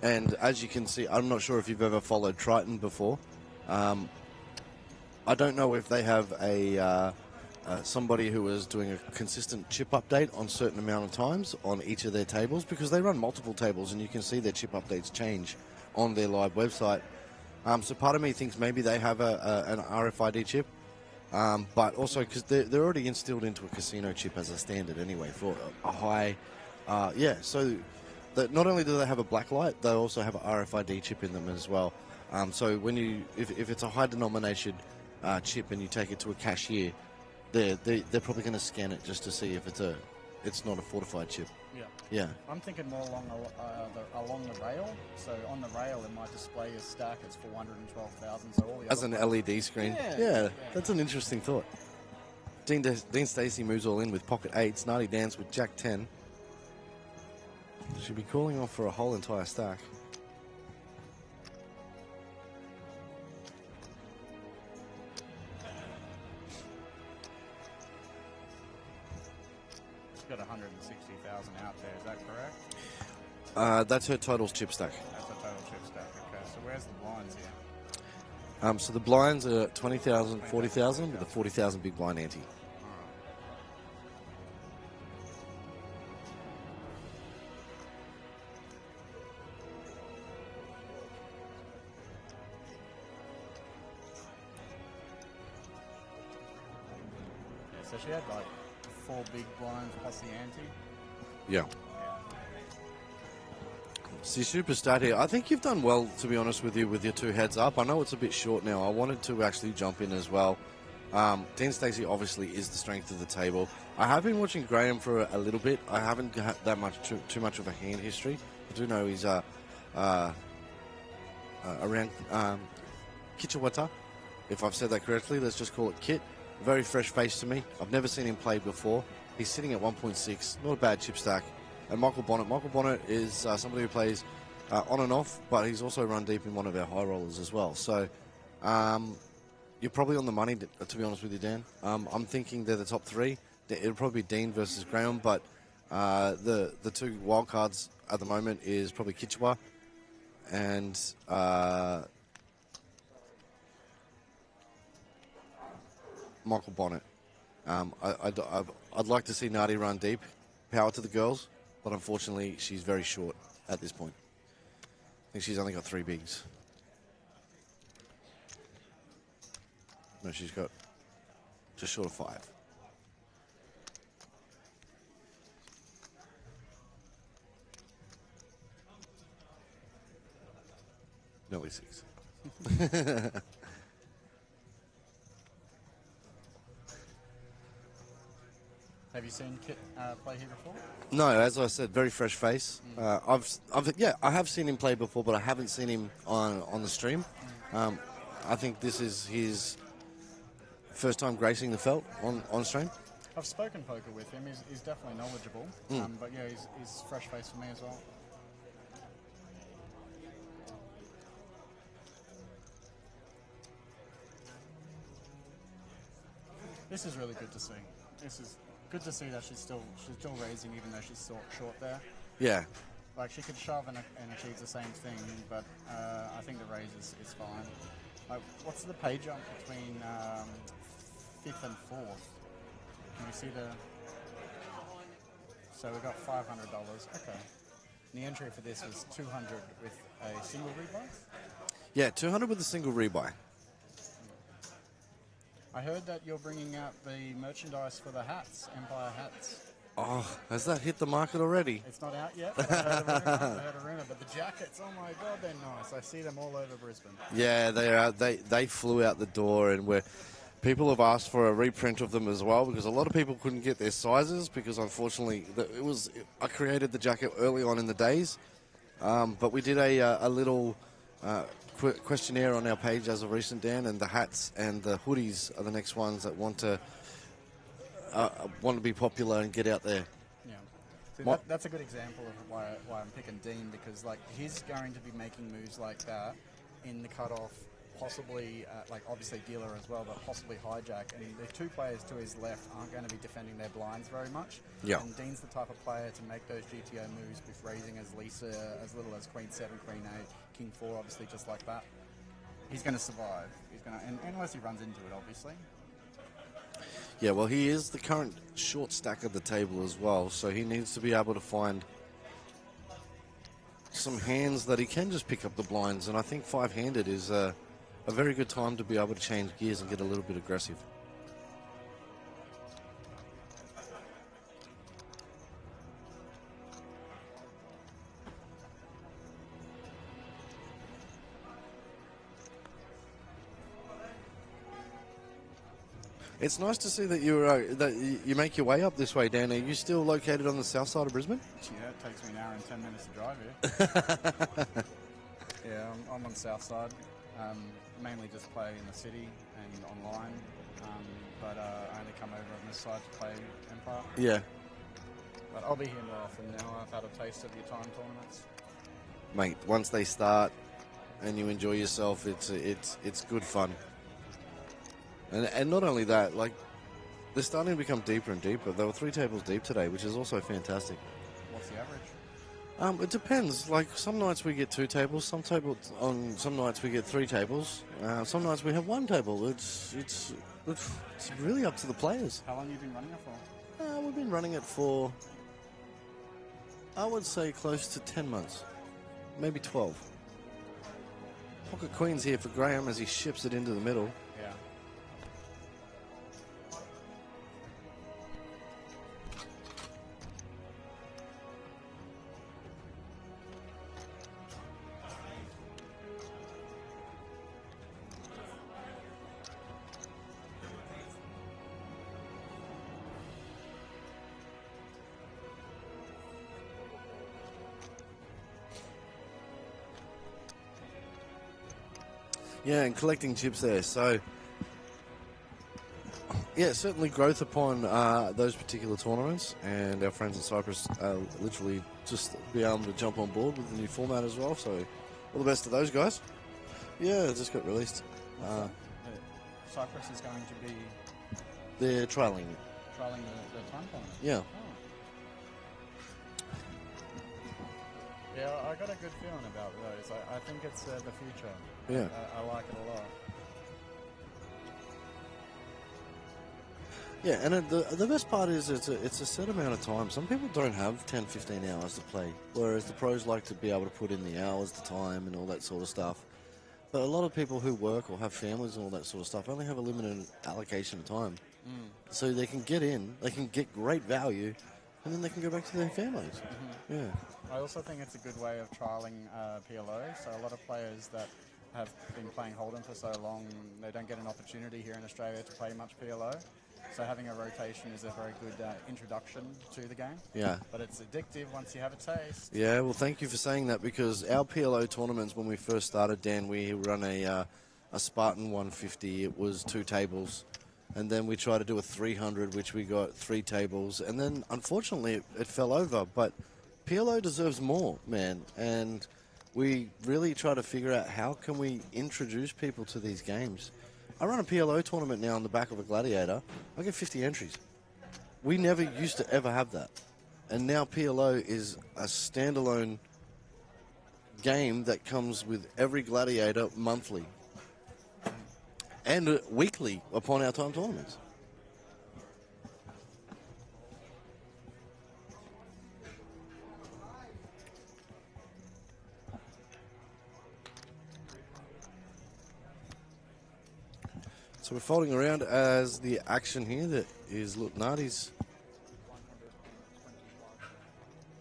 And as you can see, I'm not sure if you've ever followed Triton before. I don't know if they have somebody who is doing a consistent chip update on certain amount of times on each of their tables, because they run multiple tables and you can see their chip updates change on their live website. So part of me thinks maybe they have an RFID chip, but also because they're already instilled into a casino chip as a standard anyway for a high, so not only do they have a black light, they also have an RFID chip in them as well. So when if it's a high denomination chip and you take it to a cashier, they're probably going to scan it just to see if it's not a fortified chip. Yeah. Yeah. I'm thinking more along the rail. So on the rail, it might display a stack as 412,000. So all the as an LED screen. Yeah, that's an interesting thought. Dean Stacy moves all in with pocket 8s. Nardi Dance with Jack 10. Should be calling off for a whole entire stack. Got 160,000 out there, is that correct? That's her total chip stack. That's a total chip stack, okay. So where's the blinds here? So the blinds are 20,000, 40,000 with a 40,000 big blind ante. So she had like 4 big blinds plus the ante. Yeah. See, Superstar here. I think you've done well, to be honest with you, with your 2 heads up. I know it's a bit short now. I wanted to actually jump in as well. Dean Stacy obviously is the strength of the table. I have been watching Graham for a little bit. I haven't had that much too much of a hand history. I do know he's around Kitcawat, if I've said that correctly. Let's just call it Kit. Very fresh face to me. I've never seen him play before. He's sitting at 1.6. Not a bad chip stack. And Michael Bonnett. Michael Bonnett is somebody who plays on and off, but he's also run deep in one of our high rollers as well. So you're probably on the money, to be honest with you, Dan. I'm thinking they're the top 3. It'll probably be Dean versus Graham, but the 2 wild cards at the moment is probably Kitcawat and Michael Bonnett. I'd like to see Nardi run deep. Power to the girls, but unfortunately she's very short at this point. I think she's only got 3 bigs. No, she's got just short of 5. Nearly 6. Have you seen Kit play here before? No, as I said, very fresh face. I have seen him play before, but I haven't seen him on the stream. I think this is his first time gracing the felt on stream. I've spoken poker with him. He's definitely knowledgeable. But yeah, he's fresh face for me as well. This is really good to see. This is good to see that she's still raising, even though she's short there. Yeah. Like, she could shove and achieve the same thing, but I think the raise is fine. Like, what's the pay jump between 5th and 4th? Can you see the... So we got $500. Okay. And the entry for this was 200 with a single rebuy? Yeah, 200 with a single rebuy. I heard that you're bringing out the merchandise for the hats, Empire hats. Oh, has that hit the market already? It's not out yet. But I heard a rumor. But the jackets, oh my God, they're nice. I see them all over Brisbane. Yeah, they are. They flew out the door, and people have asked for a reprint of them as well, because a lot of people couldn't get their sizes, because unfortunately I created the jacket early on in the days, but we did a little questionnaire on our page as of recent, Dan, and the hats and the hoodies are the next ones that want to be popular and get out there. Yeah, so that's a good example of why I'm picking Dean, because like he's going to be making moves like that in the cutoff possibly, like obviously dealer as well, but possibly hijack. And the two players to his left aren't going to be defending their blinds very much. Yeah. And Dean's the type of player to make those GTO moves with raising as little as Queen 7, Queen 8, King 4, obviously just like that. He's going to survive. He's going to, unless he runs into it, obviously. Yeah, well, he is the current short stack of the table as well, so he needs to be able to find some hands that he can just pick up the blinds, and I think five-handed is a very good time to be able to change gears and get a little bit aggressive. It's nice to see that you make your way up this way, Dan. Are you still located on the south side of Brisbane? Yeah, it takes me an hour and 10 minutes to drive here. Yeah, I'm on the south side. Mainly just play in the city and online. But I only come over on this side to play Empire. Yeah. But I'll be here more often now. I've had a taste of your time tournaments. Mate, once they start and you enjoy yourself, it's good fun. And not only that, like, they're starting to become deeper and deeper. They were 3 tables deep today, which is also fantastic. What's the average? It depends. Like, some nights we get 2 tables, some nights we get 3 tables, some nights we have 1 table. It's really up to the players. How long have you been running it for? We've been running it for, I would say, close to 10 months, maybe 12. Pocket Queen's here for Graham as he ships it into the middle. Yeah. Yeah, and collecting chips there. So, yeah, certainly growth upon those particular tournaments. And our friends at Cyprus literally just be able to jump on board with the new format as well. So, all the best to those guys. Yeah, it just got released. Cyprus is going to be They're trialing it. trialing the time point. Yeah. Yeah, I got a good feeling about those. I think it's the future. Yeah. I like it a lot. Yeah, and the best part is it's a set amount of time. Some people don't have 10, 15 hours to play, whereas the pros like to be able to put in the hours, the time, and all that sort of stuff. But a lot of people who work or have families and all that sort of stuff only have a limited allocation of time. So they can get in, they can get great value, and then they can go back to their families. Yeah. I also think it's a good way of trialling PLO. So a lot of players that have been playing Hold'em for so long, they don't get an opportunity here in Australia to play much PLO. So having a rotation is a very good introduction to the game. Yeah. But it's addictive once you have a taste. Yeah, well, thank you for saying that, because our PLO tournaments, when we first started, Dan, we run a Spartan 150. It was 2 tables. And then we tried to do a 300, which we got 3 tables. And then, unfortunately, it fell over. But PLO deserves more, man. And we really try to figure out how can we introduce people to these games. I run a PLO tournament now on the back of a Gladiator. I get 50 entries. We never used to ever have that. And now PLO is a standalone game that comes with every Gladiator monthly and weekly upon our time tournaments. So we're folding around as the action here that is, look, Nardi's.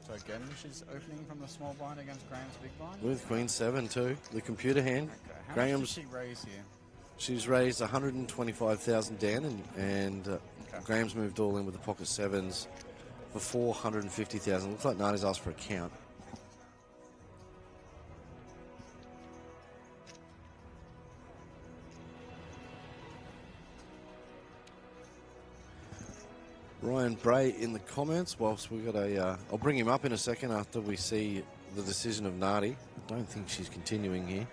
So again, she's opening from the small blind against Graham's big blind. With Queen 7 too, the computer hand. Okay. How Graham's. much did she raise here? She's raised 125,000 Dan, and Okay. Graham's moved all in with the pocket 7s for 450,000. Looks like Nardi's asked for a count. Ryan Bray in the comments. Whilst we got I'll bring him up in a second after we see the decision of Nardi. I don't think she's continuing here.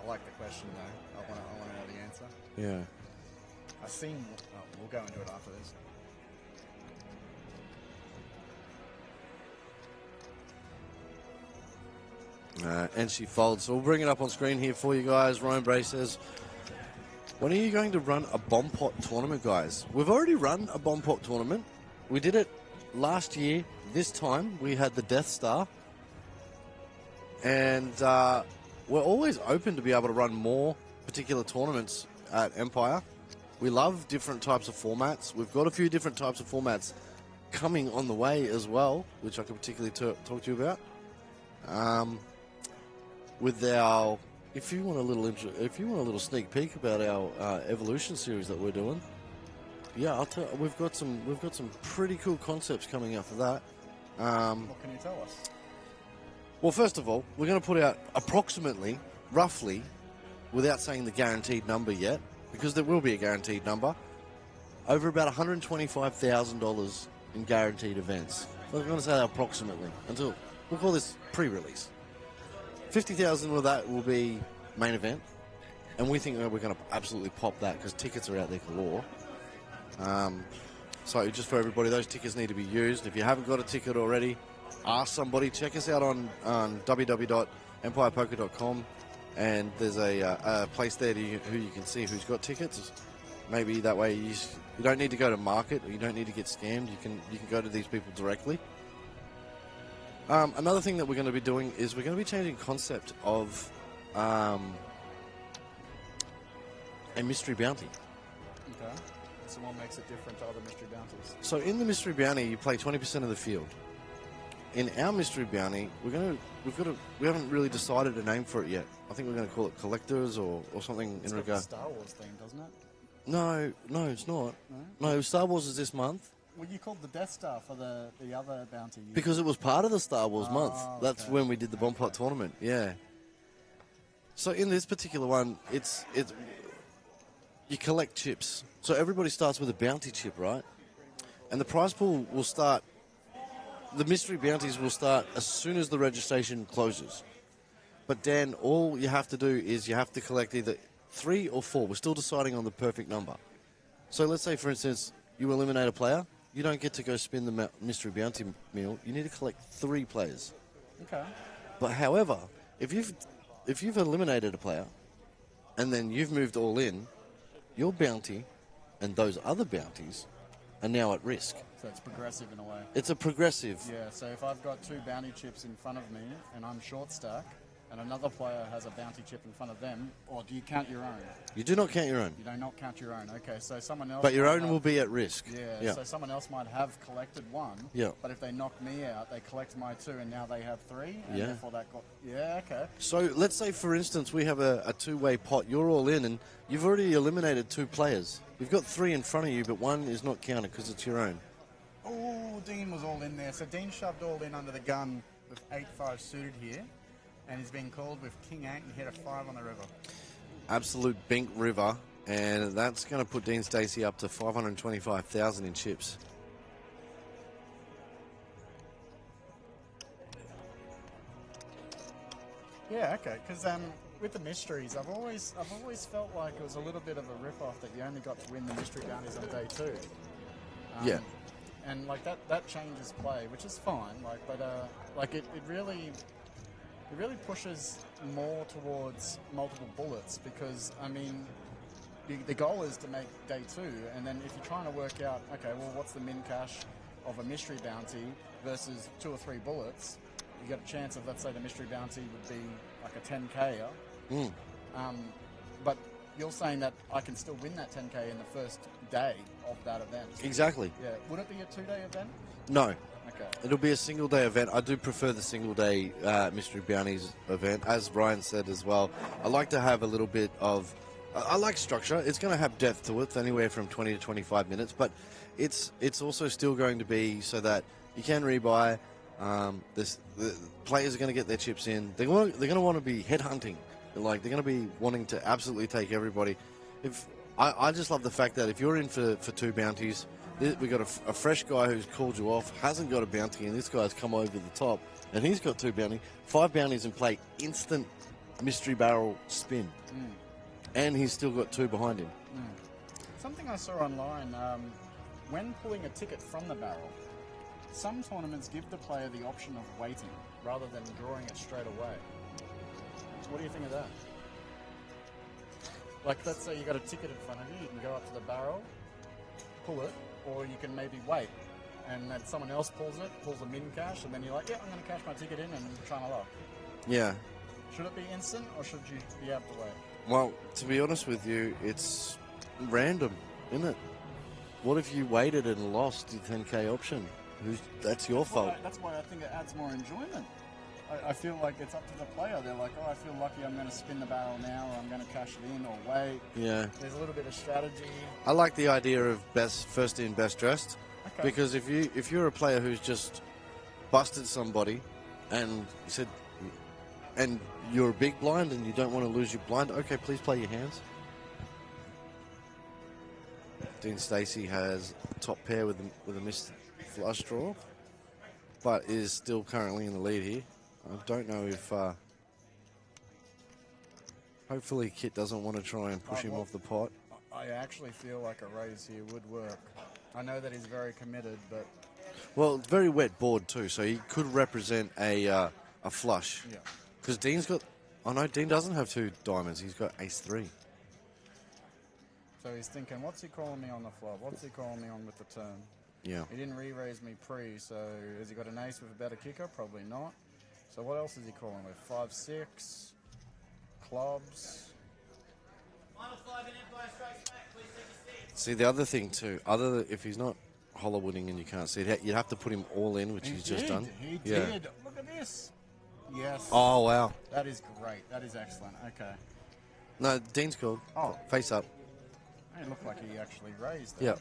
I like the question though. I want to know the answer. Yeah. I've seen. Oh, we'll go into it after this. And she folds. So we'll bring it up on screen here for you guys. Ryan Bray says, when are you going to run a bomb pot tournament, guys? We've already run a bomb pot tournament. We did it last year. This time we had the Death Star. And we're always open to be able to run more particular tournaments at Empire. We love different types of formats. We've got a few different types of formats coming on the way as well, which I can particularly talk to you about. With our, if you want a little sneak peek about our evolution series that we're doing, yeah, I'll tell. We've got some pretty cool concepts coming out for that. What can you tell us? Well, first of all, we're going to put out approximately, roughly, without saying the guaranteed number yet, because there will be a guaranteed number, over about $125,000 in guaranteed events. So I'm going to say that approximately until we'll call this pre-release. 50,000 of that will be main event, and we think we're going to absolutely pop that because tickets are out there galore. So just for everybody, those tickets need to be used. If you haven't got a ticket already, ask somebody. Check us out on www.empirepoker.com, and there's a place there who you can see who's got tickets. Maybe that way you don't need to go to market, or you don't need to get scammed. You can go to these people directly. Another thing that we're going to be doing is we're going to be changing concept of a mystery bounty. Okay. So what makes it different to other mystery bounties? So in the mystery bounty, you play 20% of the field. In our mystery bounty, we haven't really decided a name for it yet. I think we're going to call it collectors or something in regard. It's got the Star Wars theme, doesn't it? No, it's not. No? No, Star Wars is this month. Well, you called the Death Star for the other bounty. Because it was part of the Star Wars month. That's okay. when we did the bomb pot tournament. Yeah. So in this particular one, it's you collect chips. So everybody starts with a bounty chip, right? And the prize pool will start. The mystery bounties will start as soon as the registration closes. But Dan, all you have to do is you have to collect either 3 or 4. We're still deciding on the perfect number. So let's say, for instance, you eliminate a player. You don't get to go spin the mystery bounty meal. You need to collect 3 players. Okay. But however, if you've eliminated a player and then you've moved all in, your bounty and those other bounties are now at risk. So it's progressive in a way. It's a progressive. Yeah, so if I've got 2 bounty chips in front of me and I'm short stack, and another player has a bounty chip in front of them, or do you count your own? You do not count your own. You do not count your own. Okay, so someone else. But your own will be at risk. Yeah. So someone else might have collected 1. Yeah. But if they knock me out, they collect my 2, and now they have 3. And Yeah. Therefore that got. Yeah. Okay. So let's say, for instance, we have a 2-way pot. You're all in, and you've already eliminated 2 players. You've got 3 in front of you, but 1 is not counted because it's your own. Oh, Dean was all in there. So Dean shoved all in under the gun with 8-5 suited here. And he's been called with King 8 and hit a 5 on the river. Absolute bink river, and that's going to put Dean Stacy up to 525,000 in chips. Yeah, okay. Because with the mysteries, I've always felt like it was a little bit of a rip-off that you only got to win the mystery bounties on day 2. Yeah. And like that changes play, which is fine. Like it really pushes more towards multiple bullets because, I mean, the goal is to make day 2, and then if you're trying to work out, okay, well, what's the min cash of a mystery bounty versus 2 or 3 bullets, you get a chance of, let's say, the mystery bounty would be like a 10K. But you're saying that I can still win that 10K in the first day of that event. Exactly. Yeah. Would it be a 2-day event? No. Okay. It'll be a single-day event. I do prefer the single-day Mystery Bounties event. As Brian said as well, I like to have a little bit of... I like structure. It's going to have depth to it, anywhere from 20 to 25 minutes, but it's also still going to be so that you can rebuy. The players are going to get their chips in. They're going to want to be headhunting. Like, they're going to be wanting to absolutely take everybody. I just love the fact that if you're in for 2 bounties... We got a fresh guy who's called you off, hasn't got a bounty, and this guy's come over the top, and he's got 2 bounties. 5 bounties in play, instant mystery barrel spin. And he's still got 2 behind him. Something I saw online, when pulling a ticket from the barrel, some tournaments give the player the option of waiting rather than drawing it straight away. What do you think of that? Like, let's say you got a ticket in front of you, you can go up to the barrel, pull it, or you can maybe wait, and then someone else pulls a min cash, and then you're like, yeah, I'm going to cash my ticket in and try my luck. Yeah. Should it be instant, or should you be able to wait? Well, to be honest with you, it's random, isn't it? What if you waited and lost your 10k option? That's your fault. That's why I think it adds more enjoyment. I feel like it's up to the player. They're like, oh, I feel lucky, I'm going to spin the barrel now, or I'm going to cash it in, or wait. Yeah. There's a little bit of strategy. I like the idea of first in, best dressed. Okay. Because if you're a player who's just busted somebody and said, and you're a big blind and you don't want to lose your blind, okay, please play your hands. Dean Stacy has top pair with a missed flush draw, but is still currently in the lead here. I don't know if hopefully Kit doesn't want to try and push him off the pot. I actually feel like a raise here would work. I know that he's very committed, but... Well, very wet board too, so he could represent a flush. Yeah. Because Dean's got... Oh no, Dean doesn't have 2 diamonds. He's got ace-3. So he's thinking, what's he calling me on the flop? What's he calling me on with the turn? Yeah. He didn't re-raise me pre, so has he got an ace with a better kicker? Probably not. So what else is he calling with? 5-6, clubs. See, the other thing too, if he's not hollowwooding and you can't see it, you'd have to put him all in, which he's just done. He did. Look at this. Yes. Oh, wow. That is great. That is excellent. Okay. No, Dean's called. Oh. Face up. It looked like he actually raised it. Yeah.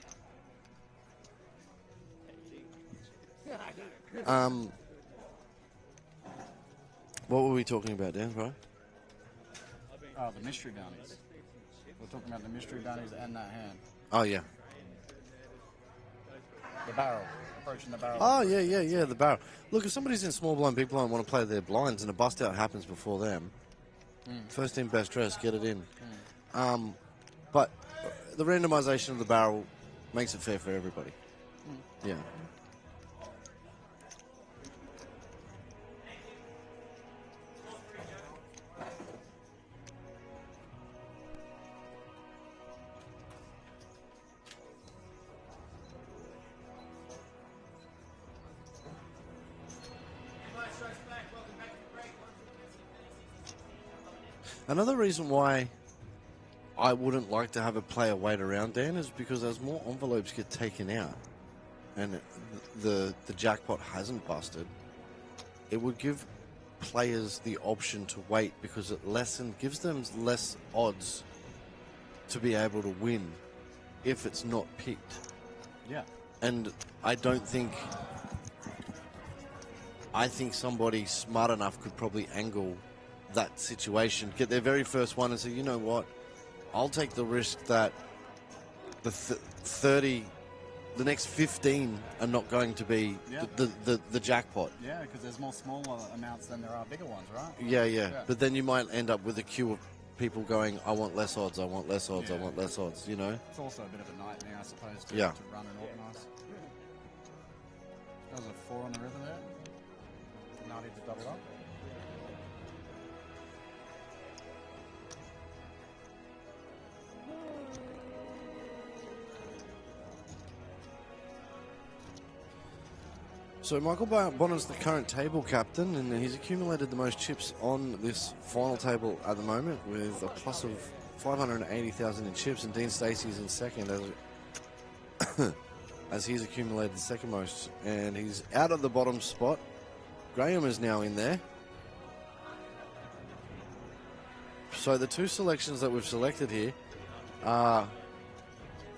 What were we talking about, Dan, right? Oh, the mystery bounties. We're talking about the mystery bounties and that hand. Oh, yeah. The barrel. Approaching the barrel. Oh, yeah, the barrel. Look, if somebody's in small blind, big blind, want to play their blinds and a bust out happens before them, first in, best dress, get it in. But the randomization of the barrel makes it fair for everybody. Yeah. Another reason why I wouldn't like to have a player wait around, Dan, is because as more envelopes get taken out and the jackpot hasn't busted, it would give players the option to wait because it gives them less odds to be able to win if it's not picked. Yeah. And I think somebody smart enough could probably angle that situation, get their very first one and say, you know what, I'll take the risk that the next 15 are not going to be the jackpot. Yeah, because there's more smaller amounts than there are bigger ones, right? Yeah. But then you might end up with a queue of people going, I want less odds, I want less odds, I want less odds, you know? It's also a bit of a nightmare, I suppose, to run and organise. That was a 4 on the river there. Nardi to double up. So Michael Bonnett's the current table captain, and he's accumulated the most chips on this final table at the moment with a plus of 580,000 in chips, and Dean Stacy's in second as he's accumulated the second most, and he's out of the bottom spot. Graham is now in there. So the 2 selections that we've selected here are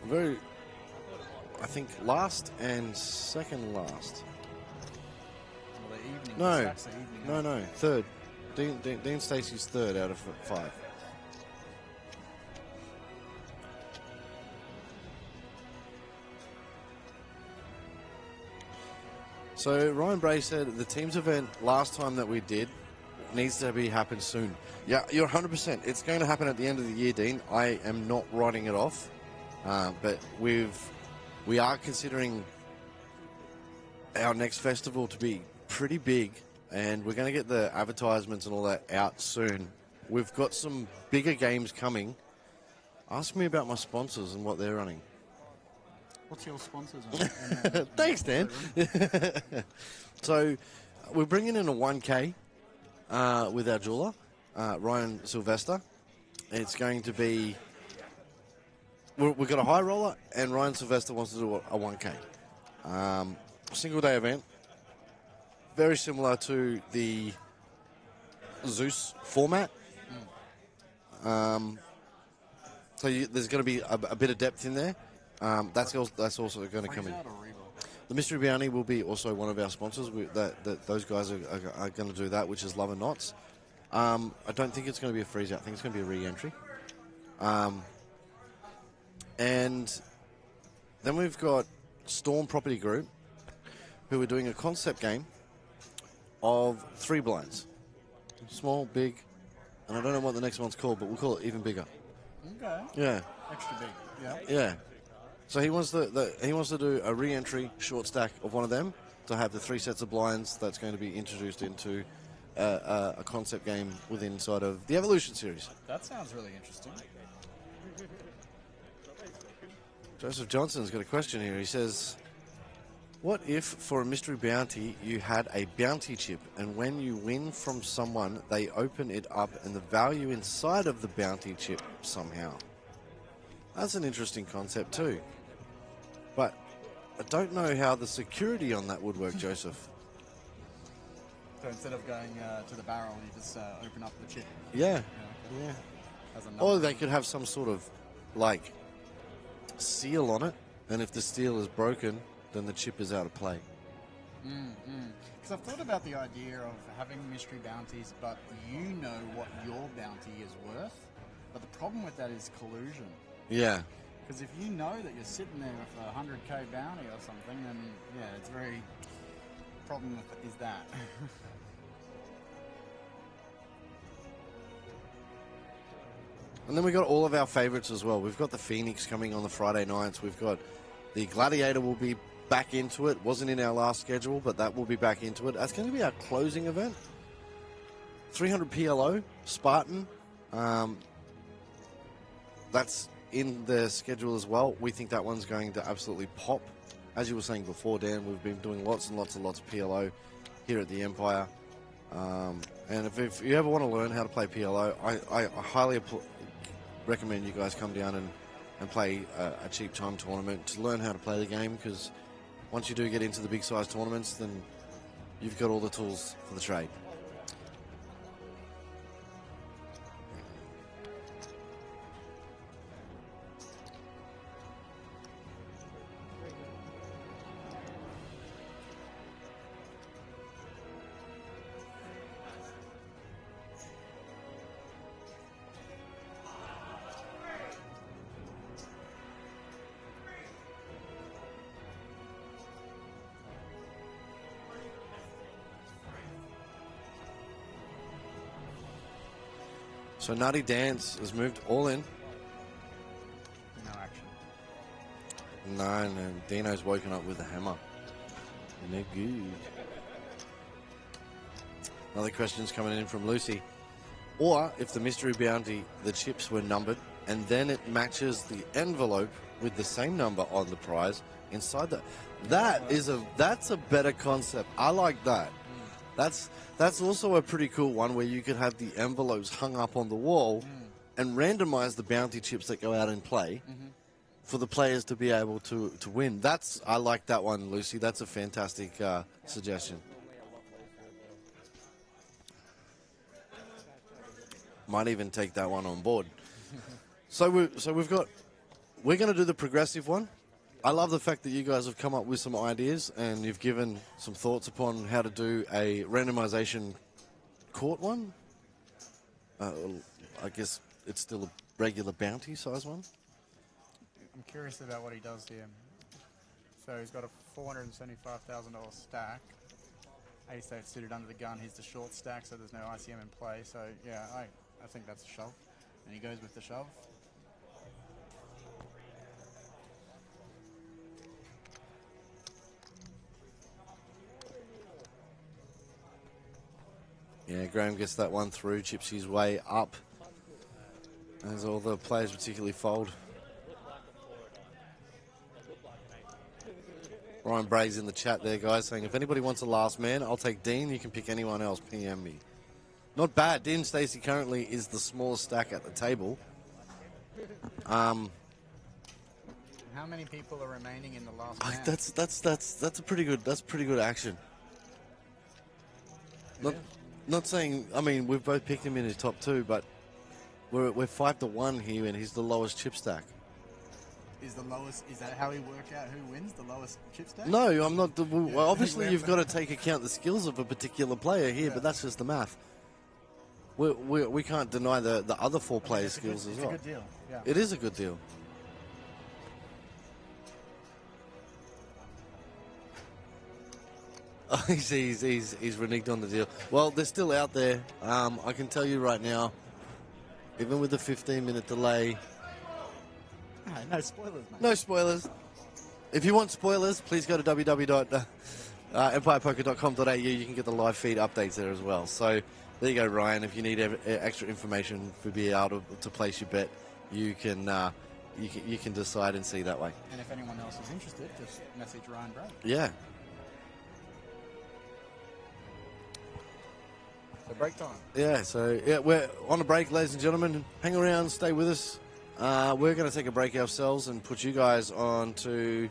very, I think, last and second last. No, third. Dean Stacy's third out of 5. So Ryan Bray said the team's event last time that we did, needs to happen soon. Yeah, you're 100%. It's going to happen at the end of the year, Dean. I am not writing it off, but we are considering our next festival to be pretty big, and we're going to get the advertisements and all that out soon. We've got some bigger games coming. Ask me about my sponsors and what they're running. What's your sponsors? Thanks, Dan. So we're bringing in a 1K with our jeweler, Ryan Sylvester. It's going to be... We've got a high roller, and Ryan Sylvester wants to do a 1K. Single-day event. Very similar to the Zeus format. So there's going to be a bit of depth in there. That's also going to come in. The Mystery Bounty will be also one of our sponsors. Those guys are going to do that, which is Love and Knots. I don't think it's going to be a freeze out. I think it's going to be a re-entry. And then we've got Storm Property Group, who are doing a concept game of 3 blinds. Small, big, and I don't know what the next one's called, but we'll call it even bigger. Okay. Yeah. Extra big. Yeah. Yeah. So he wants to do a re-entry short stack of one of them to have the 3 sets of blinds that's going to be introduced into a concept game within inside of the Evolution series. That sounds really interesting. Joseph Johnson's got a question here. He says, what if for a mystery bounty you had a bounty chip, and when you win from someone they open it up and the value inside of the bounty chip somehow? That's an interesting concept too. But I don't know how the security on that would work, Joseph. So instead of going to the barrel, you just open up the chip. Yeah. Yeah. Or they could have some sort of, like, seal on it, and if the seal is broken, then the chip is out of play. Because I've thought about the idea of having mystery bounties, but you know what your bounty is worth. But the problem with that is collusion. Yeah. Because if you know that you're sitting there with a 100k bounty or something, then yeah, it's very... problem is that. And then we've got all of our favourites as well. We've got the Phoenix coming on the Friday nights. We've got the Gladiator will be back into it. Wasn't in our last schedule, but that will be back into it. That's going to be our closing event. 300 PLO, Spartan. That's in the schedule as well. We think that one's going to absolutely pop. As you were saying before, Dan, we've been doing lots and lots and lots of PLO here at the Empire. And if you ever want to learn how to play PLO, I highly recommend you guys come down and play a cheap time tournament to learn how to play the game, because once you do get into the big size tournaments, then you've got all the tools for the trade. So Nardi Dance has moved all in. No action. No, Dino's woken up with a hammer. No good. Another question's coming in from Lucy. Or, if the mystery bounty, the chips were numbered, and then it matches the envelope with the same number on the prize inside that. That's a better concept. I like that. That's also a pretty cool one, where you could have the envelopes hung up on the wall and randomize the bounty chips that go out in play for the players to be able to win. I like that one, Lucy. That's a fantastic suggestion. Might even take that one on board. We're going to do the progressive one. I love the fact that you guys have come up with some ideas and you've given some thoughts upon how to do a randomization court one. I guess it's still a regular bounty size one. I'm curious about what he does here. So he's got a $475,000 stack. ace-8 suited under the gun. He's the short stack, so there's no ICM in play. So yeah, I think that's a shove. And he goes with the shove. Yeah, Graham gets that one through, chips his way up. As all the players particularly fold. Ryan Bragg's in the chat there, guys, saying if anybody wants a last man, I'll take Dean. You can pick anyone else. PM me. Not bad. Dean Stacy currently is the smallest stack at the table. How many people are remaining in the last man? That's a pretty good action. Not saying. I mean, we've both picked him in his top 2, but we're 5-1 here, and he's the lowest chip stack. Is the lowest? Is that how we work out who wins? The lowest chip stack? No, I'm not. Well, obviously, you've got to take account the skills of a particular player here, but that's just the math. We can't deny the other 4 players' skills as well. It's a good deal. Yeah. It is a good deal. He's reneged on the deal. Well, they're still out there. I can tell you right now, even with the 15-minute delay. No spoilers, mate. No spoilers. If you want spoilers, please go to www.empirepoker.com.au. You can get the live feed updates there as well. So there you go, Ryan. If you need extra information to be able to place your bet, you can decide and see that way. And if anyone else is interested, just message Ryan Brad. Yeah. So break time. Yeah, so we're on a break, ladies and gentlemen. Hang around, stay with us. We're going to take a break ourselves and put you guys onto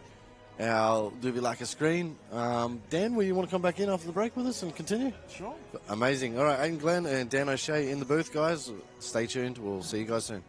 our BuaRak screen. Dan, will you want to come back in after the break with us and continue? Sure. Amazing. All right, Aidan Glenn and Dan O'Shea in the booth, guys. Stay tuned. We'll see you guys soon.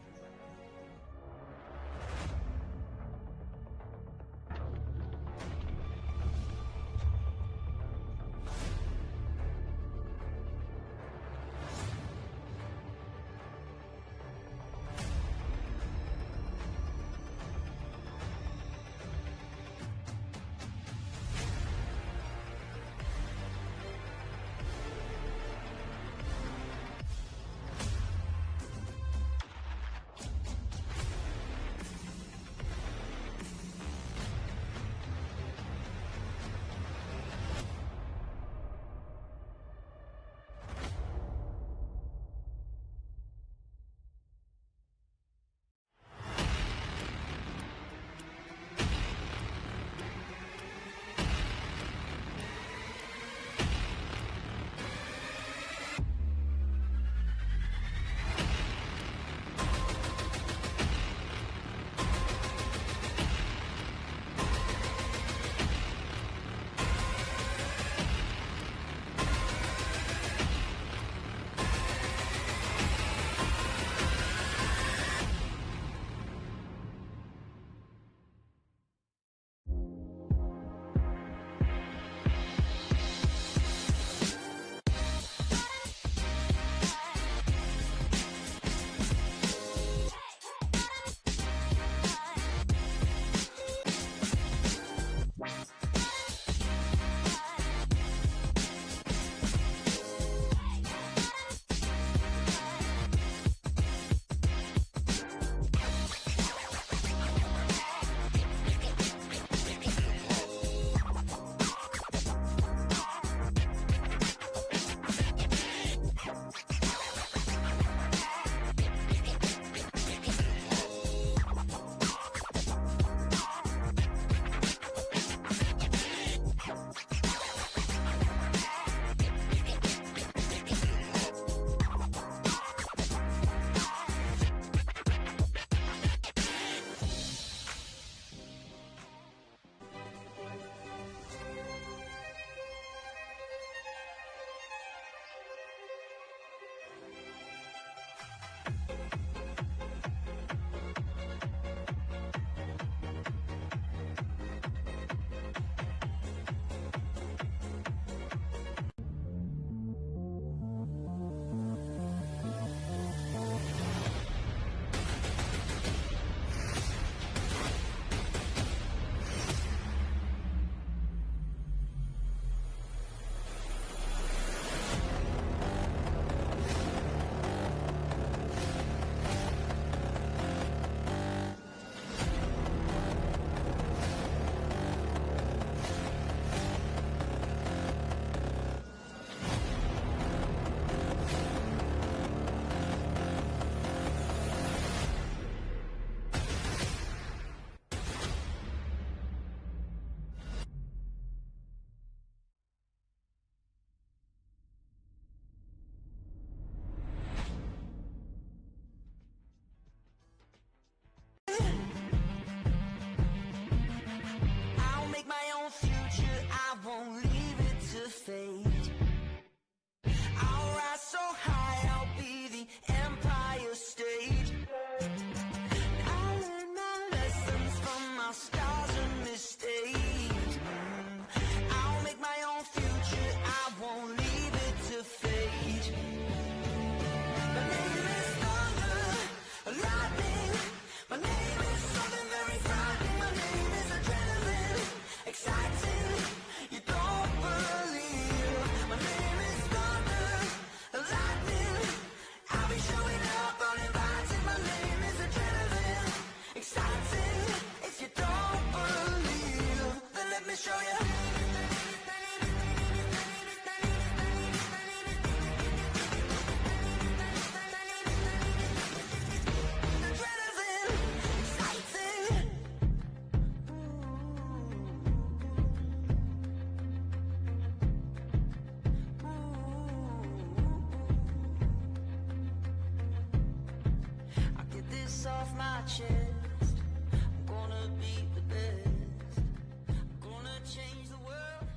fate. I'll rise so high, I'll be the Empire State. I learned my lessons from my scars and mistakes. I'll make my own future, I won't leave it to fate. My name is thunder, lightning. My name is something very frightening. My name is adrenaline, exciting. You don't believe. My name is thunder, lightning. I'll be showing up uninvited. My name is adrenaline, exciting. If you don't believe, then let me show you. Off my chest, I'm gonna be the best. I'm gonna change the world.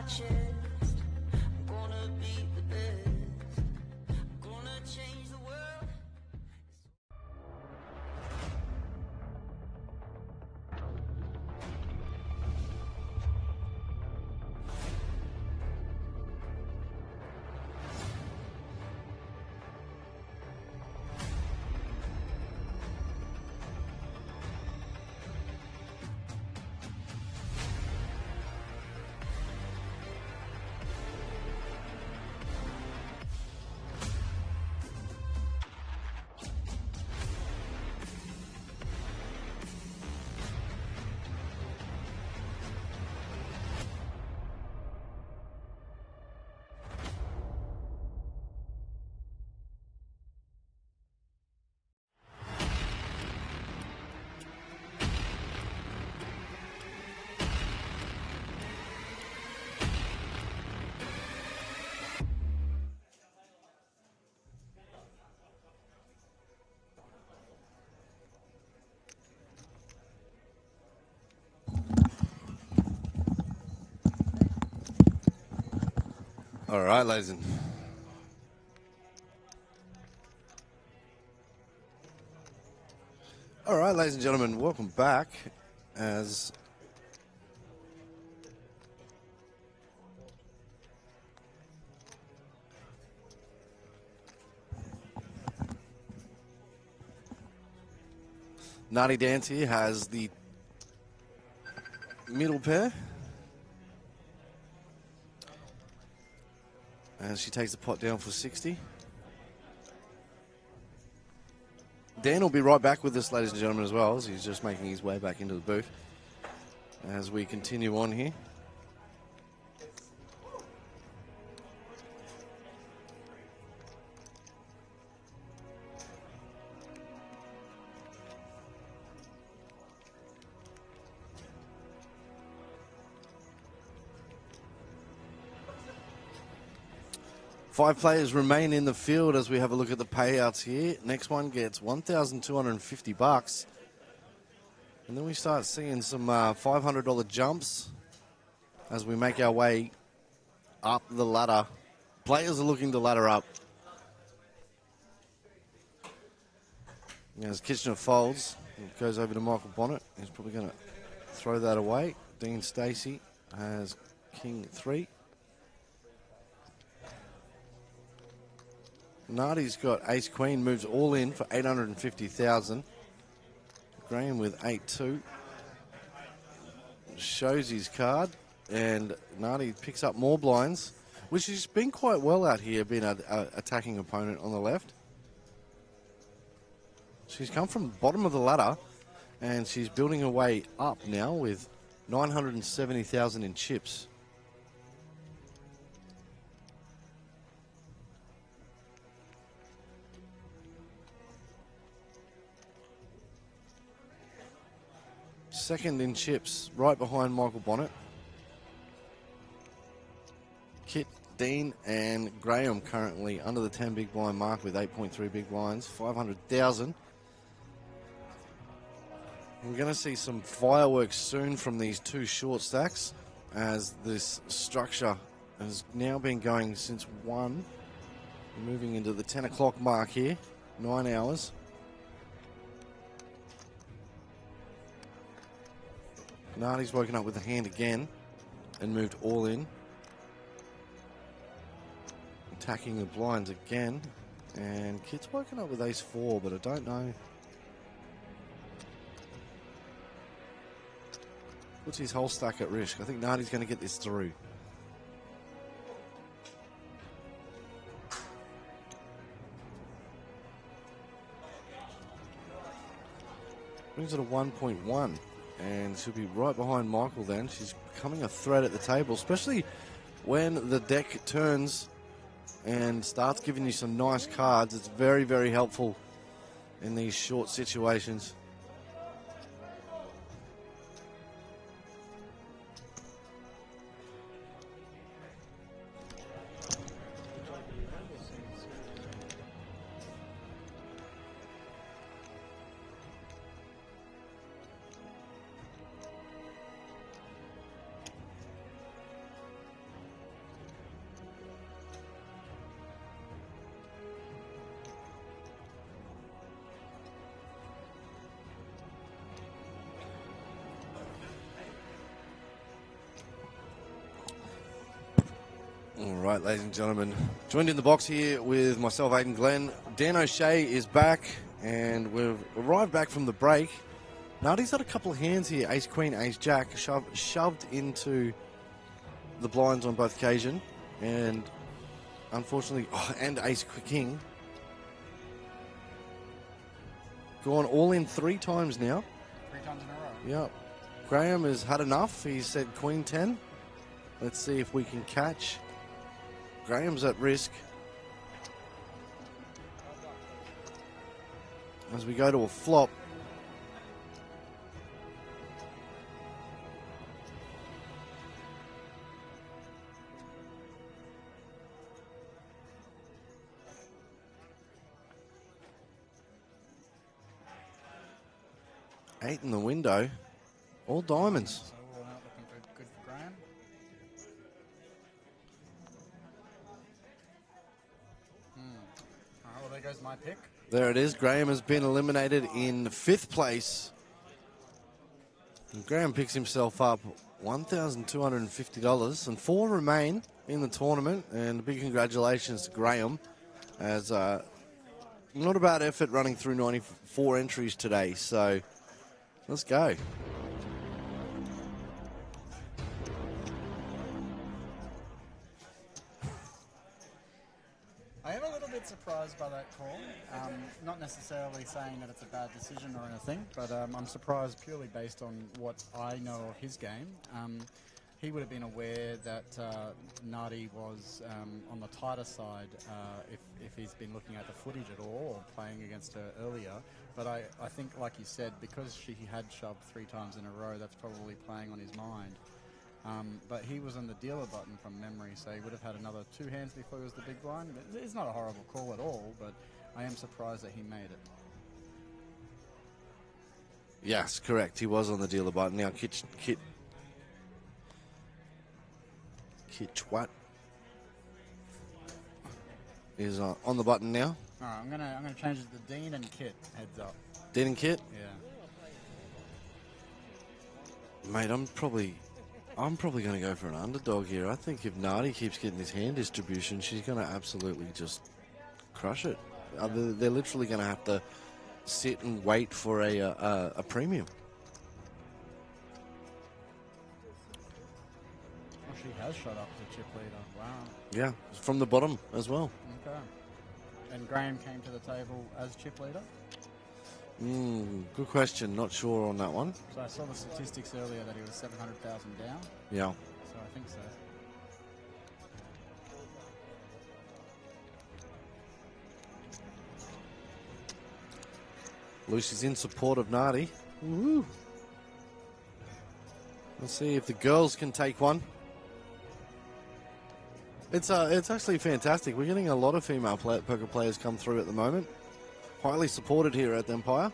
my chest. I'm gonna be the best. I'm gonna change the world. All right, ladies and gentlemen, welcome back. As Nardi Dance here has the middle pair. And she takes the pot down for 60. Dan will be right back with us, ladies and gentlemen, as well, as he's just making his way back into the booth as we continue on here. Five players remain in the field as we have a look at the payouts here. Next one gets $1,250. And then we start seeing some $500 jumps as we make our way up the ladder. Players are looking to ladder up. As Kitchener folds, it goes over to Michael Bonnett. He's probably going to throw that away. Dean Stacy has King 3. Nardi's got Ace Queen, moves all in for $850,000. Graham with 8-2 shows his card, and Nardi picks up more blinds, which has been quite well out here, being an attacking opponent on the left. She's come from the bottom of the ladder, and she's building her way up now with $970,000 in chips. Second in chips, right behind Michael Bonnett. Kit, Dean, and Graham currently under the 10 big blind mark with 8.3 big blinds, $500,000. We're going to see some fireworks soon from these two short stacks, as this structure has now been going since 1. Moving into the 10 o'clock mark here, 9 hours. Nardi's woken up with a hand again and moved all in. Attacking the blinds again. And Kit's woken up with ace 4, but I don't know. Puts his whole stack at risk. I think Nardi's going to get this through. Brings it to 1.1. And she'll be right behind Michael then. She's becoming a threat at the table, especially when the deck turns and starts giving you some nice cards. It's very, very helpful in these short situations. All right, ladies and gentlemen, joined in the box here with myself, Aidan Glenn. Dan O'Shea is back, and we've arrived back from the break. Nardi's got a couple of hands here, ace, queen, ace, jack, shoved into the blinds on both occasion, and unfortunately, and ace, king. Gone all in 3 times now. 3 times in a row. Yep. Graham has had enough. He said queen 10. Let's see if we can catch. Graham's at risk. As we go to a flop. Eight in the window. All diamonds. So all out looking good for Graham. All right, well, there goes my pick. There it is. Graham has been eliminated in 5th place. And Graham picks himself up $1,250, and 4 remain in the tournament. And a big congratulations to Graham, as not a bad effort running through 94 entries today. So let's go. I am a little bit surprised by that call. Not necessarily saying that it's a bad decision or anything, but I'm surprised purely based on what I know of his game. He would have been aware that Nardi was on the tighter side if he's been looking at the footage at all or playing against her earlier. But I think, like you said, because she had shoved 3 times in a row, that's probably playing on his mind. But he was on the dealer button from memory, so he would have had another 2 hands before he was the big blind. It's not a horrible call at all, but I am surprised that he made it. Yes, correct. He was on the dealer button. Now Kitcawat is on the button now. All right, I'm gonna change it to Dean and Kit. Heads up. Dean and Kit? Yeah. Mate, I'm probably going to go for an underdog here. I think if Nardi keeps getting this hand distribution, she's going to absolutely just crush it. They're literally going to have to sit and wait for a premium. Well, she has shot up to chip leader. Wow. Yeah, from the bottom as well. Okay. And Graham came to the table as chip leader? Good question. Not sure on that one. So I saw the statistics earlier that he was 700,000 down. Yeah. So I think so. Lucy's in support of Nardi. Woo. Let's see if the girls can take one. It's actually fantastic. We're getting a lot of female poker players come through at the moment. Highly supported here at the Empire.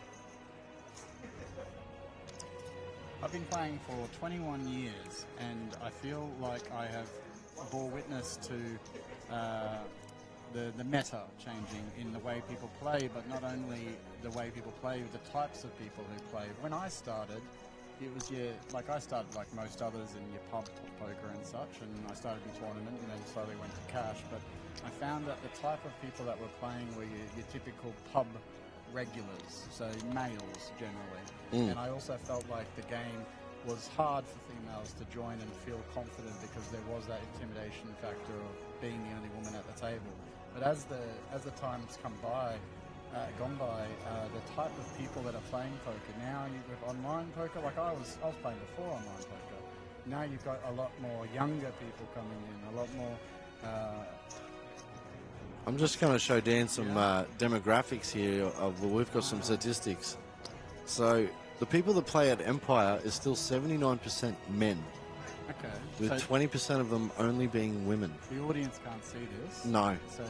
I've been playing for 21 years, and I feel like I have bore witness to the meta changing in the way people play, but not only the way people play, the types of people who play. When I started, it was I started like most others in your pub poker and such, and I started in tournament and then slowly went to cash, but I found that the type of people that were playing were your typical pub regulars, so males generally. And I also felt like the game was hard for females to join and feel confident because there was that intimidation factor of being the only woman at the table. But as the time's gone by, the type of people that are playing poker now, with online poker, like I was playing before online poker. Now you've got a lot more younger people coming in, a lot more. I'm just going to show Dan some demographics here. We've got some statistics. So the people that play at Empire is still 79% men. Okay. With so 20% of them only being women. The audience can't see this. No. So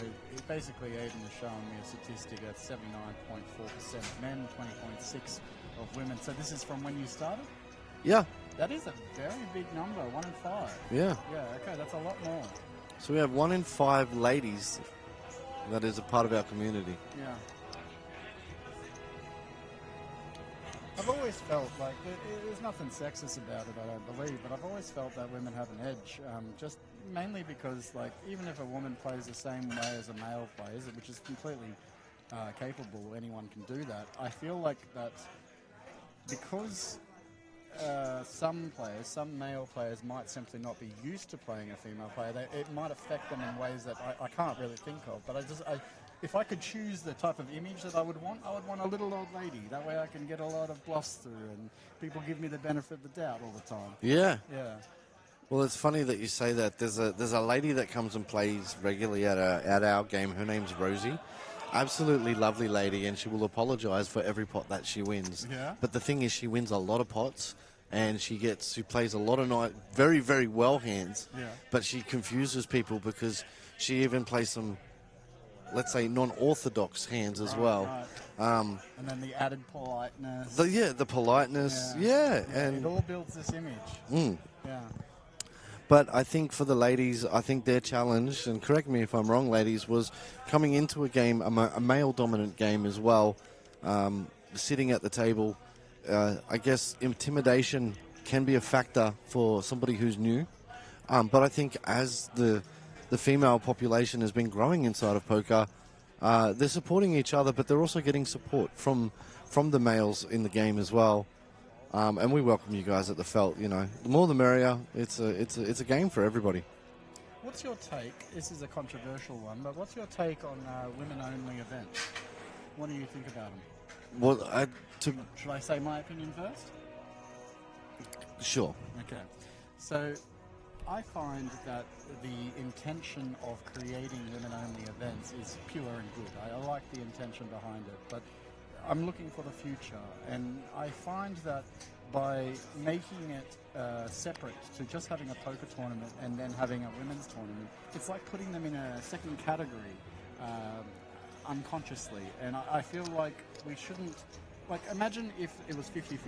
basically Aiden is showing me a statistic that's 79.4% men, 20.6% of women. So this is from when you started? Yeah. That is a very big number, 1 in 5. Yeah. Yeah, okay, that's a lot more. So we have 1 in 5 ladies that is a part of our community. Yeah. I've always felt like there's nothing sexist about it, I don't believe, but I've always felt that women have an edge. Just mainly because, like, even if a woman plays the same way as a male plays, which is completely capable, anyone can do that. I feel like that because some male players might simply not be used to playing a female player, it might affect them in ways that I can't really think of. But if I could choose the type of image that I would want a little old lady. That way I can get a lot of bluster and people give me the benefit of the doubt all the time. Yeah. Yeah. Well, it's funny that you say that. There's a lady that comes and plays regularly at our game. Her name's Rosie. Absolutely lovely lady, and she will apologise for every pot that she wins. Yeah. But the thing is, she wins a lot of pots, and she plays a lot of very, very well hands. Yeah. But she confuses people because she even plays some, let's say, non-orthodox hands as well. Right. And then the added politeness. The politeness. Yeah. And it all builds this image. Yeah. But I think for the ladies, I think their challenge, and correct me if I'm wrong, ladies, was coming into a game, a male-dominant game as well, sitting at the table. I guess intimidation can be a factor for somebody who's new. But I think as the female population has been growing inside of poker, they're supporting each other, but they're also getting support from the males in the game as well. And we welcome you guys at the Felt. You know, the more the merrier. It's a game for everybody. What's your take? This is a controversial one, but what's your take on women-only events? What do you think about them? Well, Should I say my opinion first? Sure. Okay. So, I find that the intention of creating women-only events is pure and good. I like the intention behind it, but I'm looking for the future, and I find that by making it separate to just having a poker tournament and then having a women's tournament, it's like putting them in a second category unconsciously. And I feel like we shouldn't... Like, imagine if it was 50-50,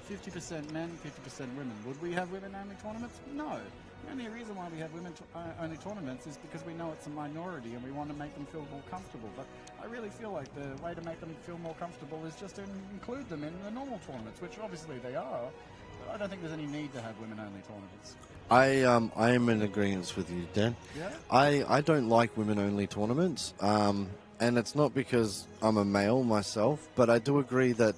50% men, 50% women. Would we have women-only tournaments? No. The only reason why we have women-only tournaments is because we know it's a minority and we want to make them feel more comfortable. But I really feel like the way to make them feel more comfortable is just to include them in the normal tournaments, which obviously they are. But I don't think there's any need to have women-only tournaments. I am in agreement with you, Dan. Yeah? I don't like women-only tournaments, and it's not because I'm a male myself, but I do agree that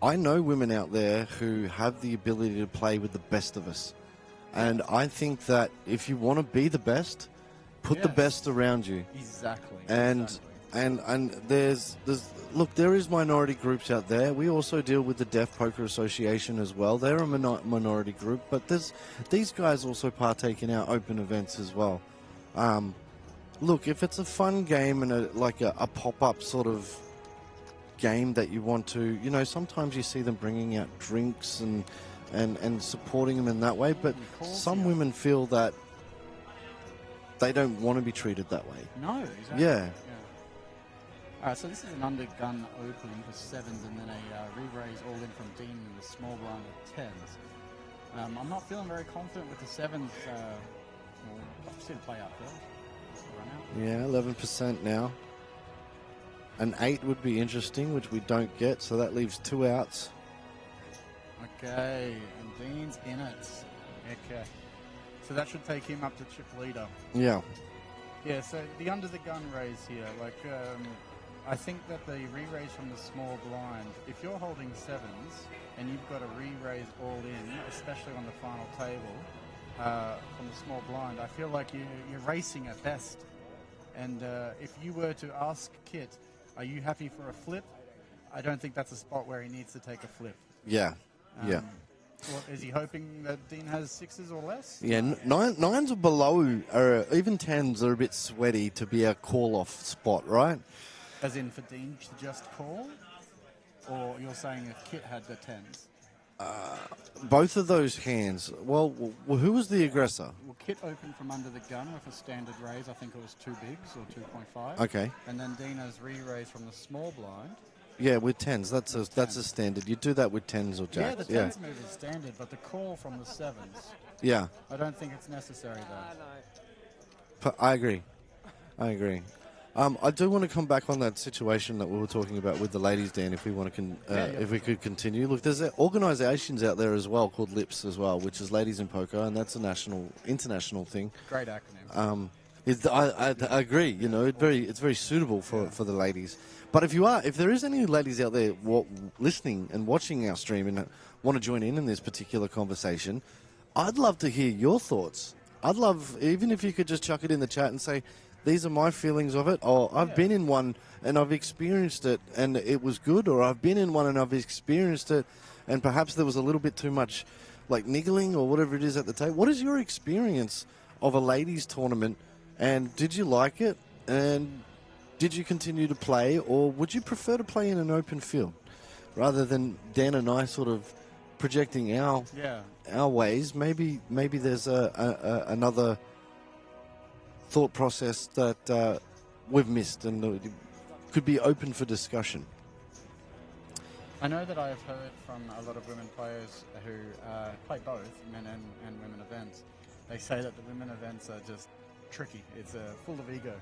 I know women out there who have the ability to play with the best of us. And I think that if you want to be the best, put the best around you. Exactly. And there's look, there is minority groups out there. We also deal with the Deaf Poker Association as well. They're a minority group, but these guys also partake in our open events as well. Look, if it's a fun game and a pop-up sort of game that you want to, you know, sometimes you see them bringing out drinks and supporting them in that way, but some women feel that they don't want to be treated that way. No, exactly. Yeah. Alright, so this is an undergun opening for sevens and then a re-raise all in from Dean in the small blind with tens. I'm not feeling very confident with the sevens. I've seen it play out first. Yeah, 11% now. An 8 would be interesting, which we don't get, so that leaves 2 outs. Okay, and Dean's in it. Okay. So that should take him up to chip leader. Yeah. Yeah, so the under the gun raise here, like, I think that the re-raise from the small blind, if you're holding sevens and you've got a re-raise all in, especially on the final table, from the small blind, I feel like you're racing at best. And if you were to ask Kit, are you happy for a flip? I don't think that's a spot where he needs to take a flip. Yeah. Yeah. What, is he hoping that Dean has sixes or less? Yeah, nines or below, or even tens are a bit sweaty to be a call-off spot, right? As in for Dean to just call? Or you're saying if Kit had the tens? Both of those hands. Well, who was the aggressor? Well, Kit opened from under the gun with a standard raise. I think it was 2 bigs or 2.5. Okay. And then Dean has re-raised from the small blind. Yeah, with tens. That's a standard. You do that with tens or jacks. Yeah, the tens move is standard, but the call from the sevens. Yeah. I don't think it's necessary though. I agree. I do want to come back on that situation that we were talking about with the ladies, Dan. If we want to, if we could continue. Look, there's organisations out there as well called LIPS as well, which is Ladies in Poker, and that's a international thing. Great acronym. I agree. You know, it's very suitable for the ladies. But if there is any ladies out there listening and watching our stream and want to join in this particular conversation, I'd love to hear your thoughts. I'd love, even if you could just chuck it in the chat and say, these are my feelings of it, or I've been in one and I've experienced it and it was good, or I've been in one and I've experienced it and perhaps there was a little bit too much like niggling or whatever it is at the table. What is your experience of a ladies tournament, and did you like it, and did you continue to play, or would you prefer to play in an open field rather than Dan and I sort of projecting our ways? Maybe there's another thought process that we've missed and could be open for discussion. I know that I have heard from a lot of women players who play both men and women events. They say that the women events are just tricky. It's full of ego.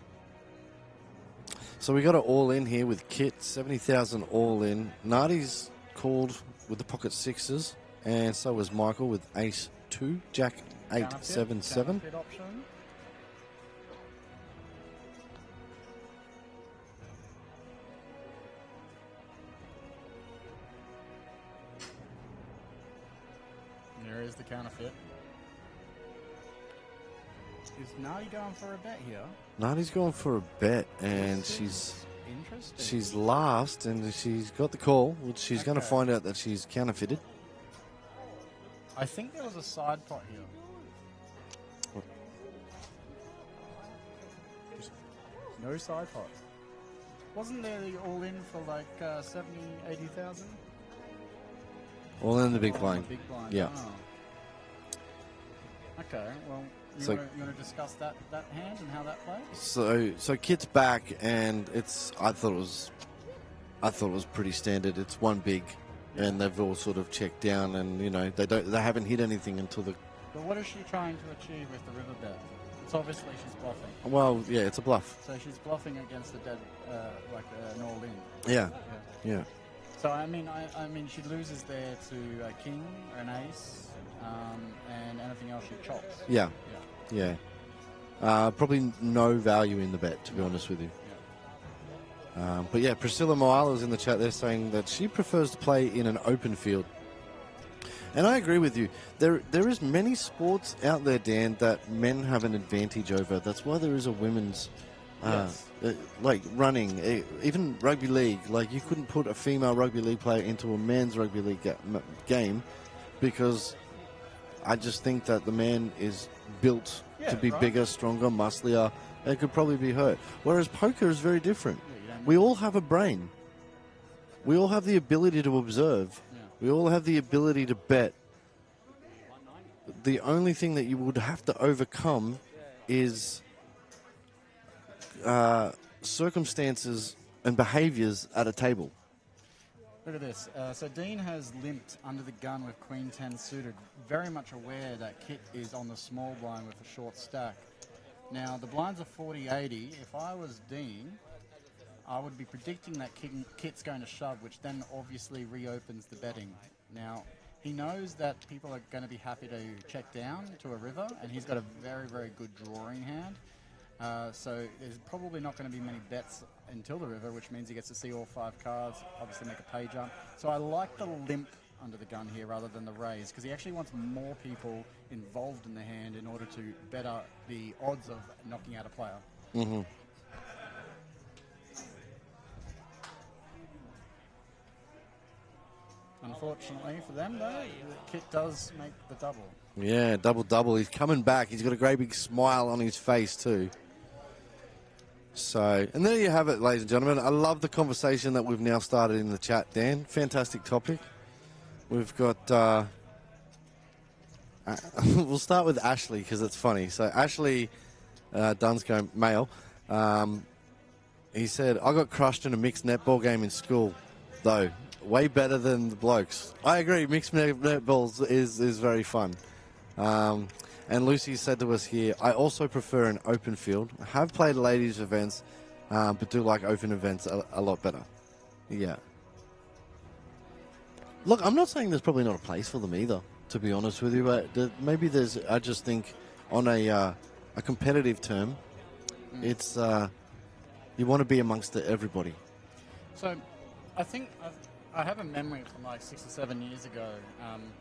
So we got it all in here with Kit, 70,000 all in. Nardi's called with the pocket sixes, and so was Michael with ace 2, jack 8, 7, 7. Option. There is the counterfeit. Is Nardi going for a bet here? Nardi's going for a bet, and she's last, and she's got the call, which she's going to find out that she's counterfeited. I think there was a side pot here. What? No side pot. Wasn't there the all-in for like 70, 80,000? All in the big blind. Big blind. Yeah. Oh. Okay, well, you want to discuss that hand and how that played? So Kit's back, and I thought it was pretty standard. It's one big, and they've all sort of checked down, and you know they haven't hit anything until the. But what is she trying to achieve with the river bet? It's obviously she's bluffing. Well, yeah, it's a bluff. So she's bluffing against the dead, like an all-in. Yeah. So I mean, she loses there to a king or an ace, and anything else she chops. Yeah. Probably no value in the bet, to be honest with you. But yeah, Priscilla Moala's in the chat there saying that she prefers to play in an open field. And I agree with you. There is many sports out there, Dan, that men have an advantage over. That's why there is a women's, like running, even rugby league. Like you couldn't put a female rugby league player into a man's rugby league game because I just think that the man is built to be bigger, stronger, musclier, and could probably be hurt. Whereas poker is very different. We all have a brain. We all have the ability to observe. We all have the ability to bet. The only thing that you would have to overcome is circumstances and behaviours at a table. Look at this. So Dean has limped under the gun with Queen 10 suited, very much aware that Kit is on the small blind with a short stack. Now, the blinds are 40-80. If I was Dean, I would be predicting that Kit's going to shove, which then obviously reopens the betting. Now, he knows that people are going to be happy to check down to a river, and he's got a very, very good drawing hand. So there's probably not going to be many bets until the river, which means he gets to see all 5 cards, obviously make a pay jump. So I like the limp under the gun here rather than the raise, because he actually wants more people involved in the hand in order to better the odds of knocking out a player. Mm-hmm. Unfortunately for them, though, Kit does make the double. Yeah, double. He's coming back. He's got a great big smile on his face, too. So, and there you have it, ladies and gentlemen. I love the conversation that we've now started in the chat, Dan. Fantastic topic. We've got... we'll start with Ashley, because it's funny. So, Ashley Dunscombe, male, he said, I got crushed in a mixed netball game in school, though. Way better than the blokes. I agree, mixed netballs is very fun. And Lucy said to us here, I also prefer an open field. I have played ladies events but do like open events a lot better. Yeah. Look, I'm not saying there's probably not a place for them either, to be honest with you, but maybe there's, I just think on a competitive term, it's, you want to be amongst everybody. So, I think I have a memory from like 6 or 7 years ago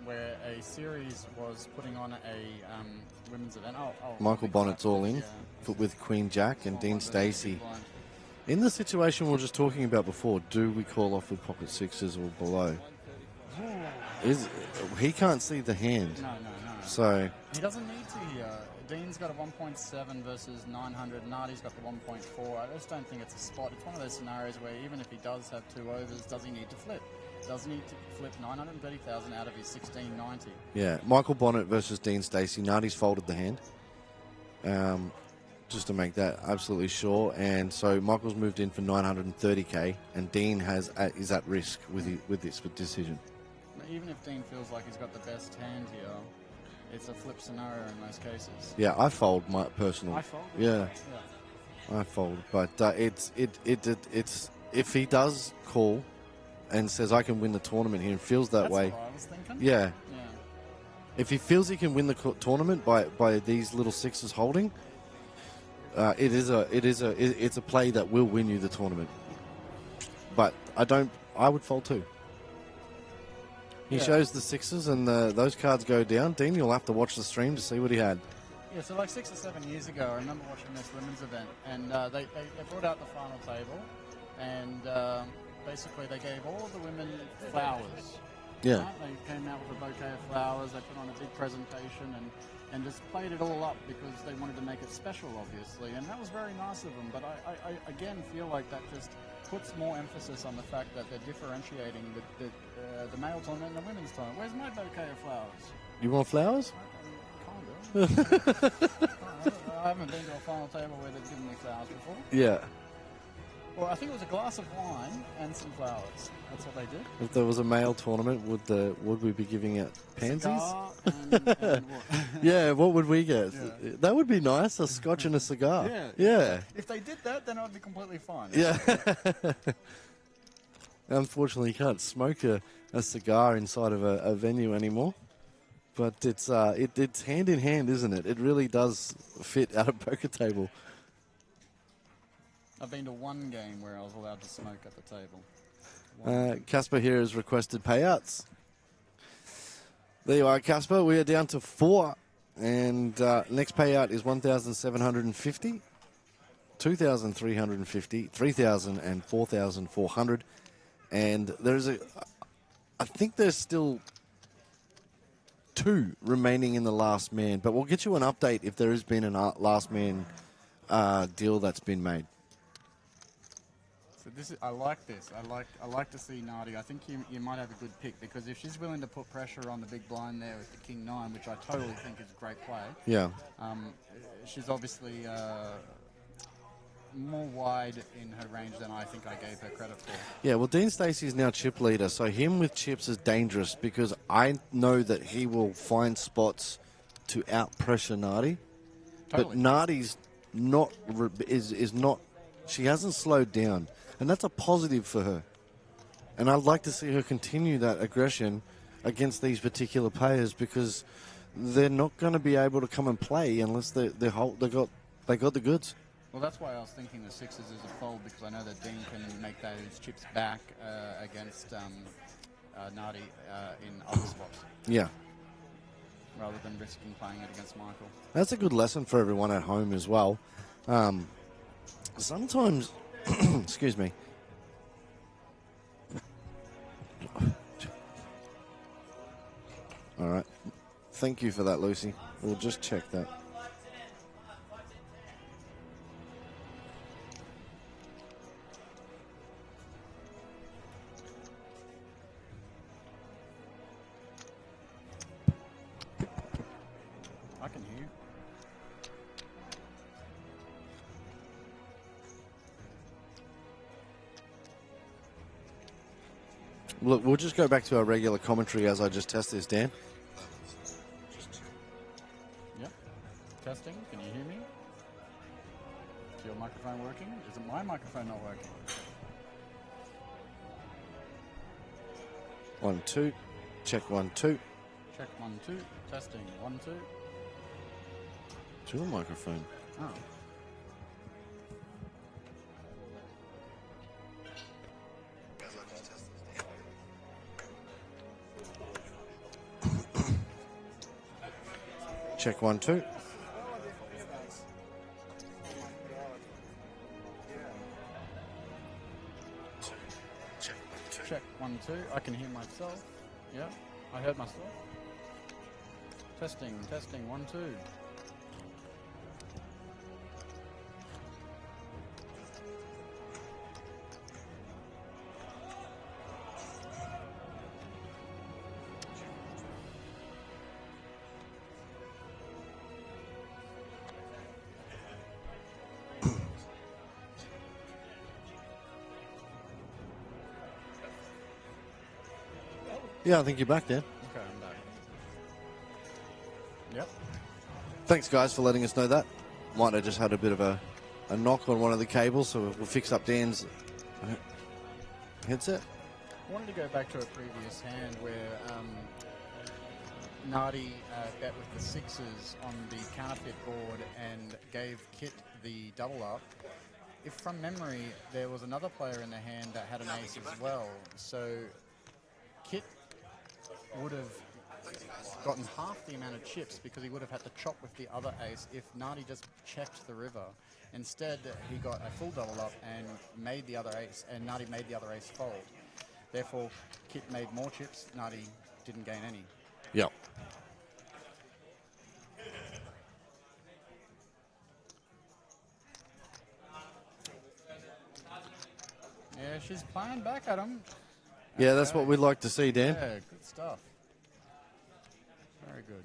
where a series was putting on a women's event. Michael Bonnett's all in with Queen Jack and Dean Stacy. In the situation we were just talking about before, do we call off with pocket sixes or below? He can't see the hand. No. So he doesn't need to here. Dean's got a 1.7 versus 900. Nardi's got the 1.4. I just don't think it's a spot. It's one of those scenarios where even if he does have 2 overs, does he need to flip? Does he need to flip 930,000 out of his 1690? Yeah, Michael Bonnett versus Dean Stacy. Nardi's folded the hand. Just to make that absolutely sure. And so Michael's moved in for 930k, and Dean is at risk with this decision. Even if Dean feels like he's got the best hand here, it's a flip scenario in most cases. Yeah, I fold my personal. I fold. Yeah, I fold. But it's if he does call and says I can win the tournament here and feels that way. That's what I was thinking. Yeah. If he feels he can win the tournament by these little sixes holding, it's a play that will win you the tournament. But I would fold too. He shows the sixes and those cards go down. Dean, you'll have to watch the stream to see what he had. Yeah, so like 6 or 7 years ago, I remember watching this women's event, and they brought out the final table, and basically they gave all of the women flowers. Yeah. Right? They came out with a bouquet of flowers, they put on a big presentation, and just played it all up because they wanted to make it special, obviously, and that was very nice of them, but I again feel like that just puts more emphasis on the fact that they're differentiating the male tournament and the women's tournament. Where's my bouquet of flowers? You want flowers? Kind of. I haven't been to a final table where they've given me flowers before. Yeah. Well, I think it was a glass of wine and some flowers. That's what they did. If there was a male tournament, would we be giving out pansies? Cigar and what? Yeah, what would we get? Yeah. That would be nice, a scotch and a cigar. Yeah. If they did that, then it would be completely fine. Yeah. Unfortunately, you can't smoke a cigar inside of a venue anymore. But it's hand in hand, isn't it? It really does fit at a poker table. I've been to one game where I was allowed to smoke at the table. Casper here has requested payouts. There you are, Casper. We are down to 4. And next payout is 1,750, 2,350, 3,000 and 4,400. And there's I think there's still 2 remaining in the last man. But we'll get you an update if there has been a last man deal that's been made. So I like this. I like to see Nardi. I think you might have a good pick because if she's willing to put pressure on the big blind there with the King 9, which I totally think is a great play. Yeah. She's obviously more wide in her range than I think I gave her credit for. Yeah, well, Dean Stacy is now chip leader, so him with chips is dangerous because I know that he will find spots to out-pressure Nardi. Totally. But Nardi's not, is not, she hasn't slowed down, and that's a positive for her. And I'd like to see her continue that aggression against these particular players because they're not going to be able to come and play unless they got the goods. Well, that's why I was thinking the sixes is a fold because I know that Dean can make those chips back against Nardi in other spots. Yeah. Rather than risking playing it against Michael. That's a good lesson for everyone at home as well. Sometimes, excuse me. All right. Thank you for that, Lucy. We'll just check that. I can hear you. Look, we'll just go back to our regular commentary as I just test this, Dan. Yep. Testing. Can you hear me? Is your microphone working? Isn't my microphone not working? 1, 2. Check 1, 2. Check 1, 2. Testing 1, 2. It's your microphone. Oh. Check 1, 2. Check 1, 2. I can hear myself. Yeah, I heard myself. Testing, 1, 2. Yeah, I think you're back there. Okay, I'm back. Yep. Thanks, guys, for letting us know that. Might have just had a bit of a knock on one of the cables, so we'll fix up Dan's headset. I wanted to go back to a previous hand where Nardi bet with the sixes on the counterfeit board and gave Kit the double up. If from memory, there was another player in the hand that had an ace as well, so Kit would have gotten half the amount of chips because he would have had to chop with the other ace if Nardi just checked the river. Instead, he got a full double up and made the other ace, and Nardi made the other ace fold. Therefore, Kit made more chips, Nardi didn't gain any. Yep. Yeah, she's playing back at him. Yeah, that's what we'd like to see, Dan. Yeah, good stuff. Very good.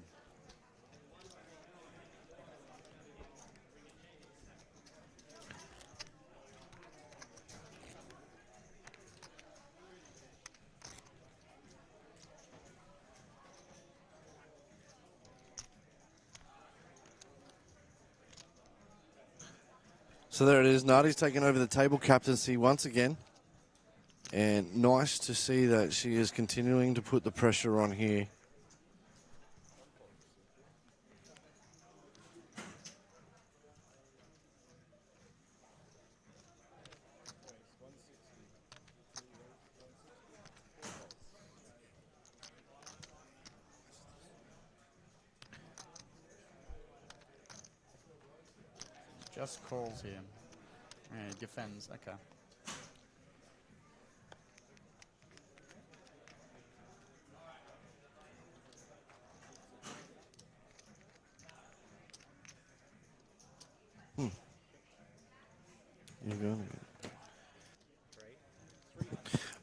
So there it is. Nardi's taken over the table captaincy once again. And nice to see that she is continuing to put the pressure on here. Just calls here. Yeah, he defends. Okay.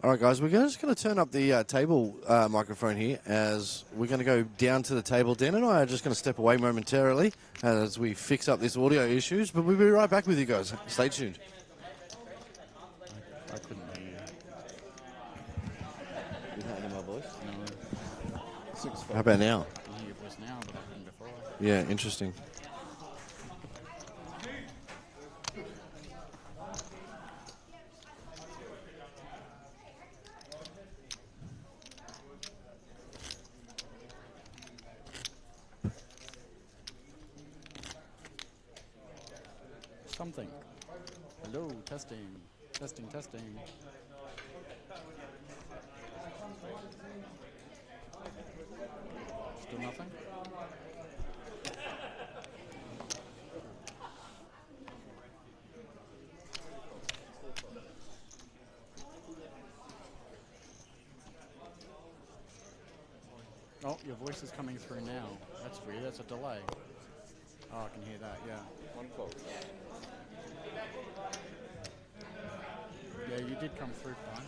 All right, guys, we're just going to turn up the table microphone here as we're going to go down to the table. Dan and I are just going to step away momentarily as we fix up this audio issues, but we'll be right back with you guys. Stay tuned. I couldn't hear you. You can't hear my voice? No. How about now? I hear your voice now, but I couldn't before. Yeah, interesting. Something. Hello, testing. Testing, testing. Still nothing? Oh, your voice is coming through now. That's weird. That's a delay. Oh, I can hear that, yeah. One call. Yeah, you did come through fine.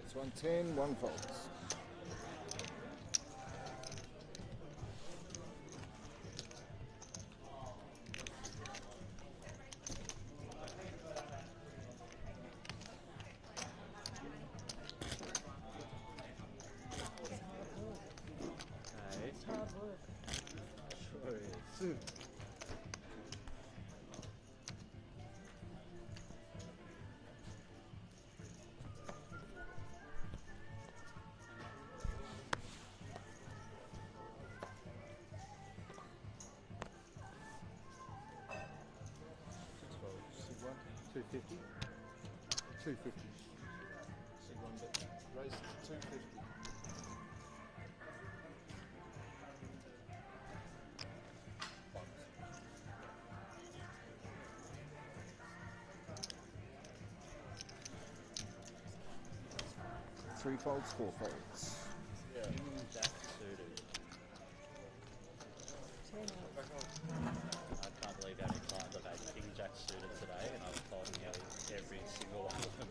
bets 110, 1 folds. It's hard work. Sure is. C1, 250. 250. C1 bet. Raise to 250. Three folds, 4 folds. Yeah. Jack suited. 10 up. I can't believe how many times I've had King Jack suited today, and I've told him every single one of them.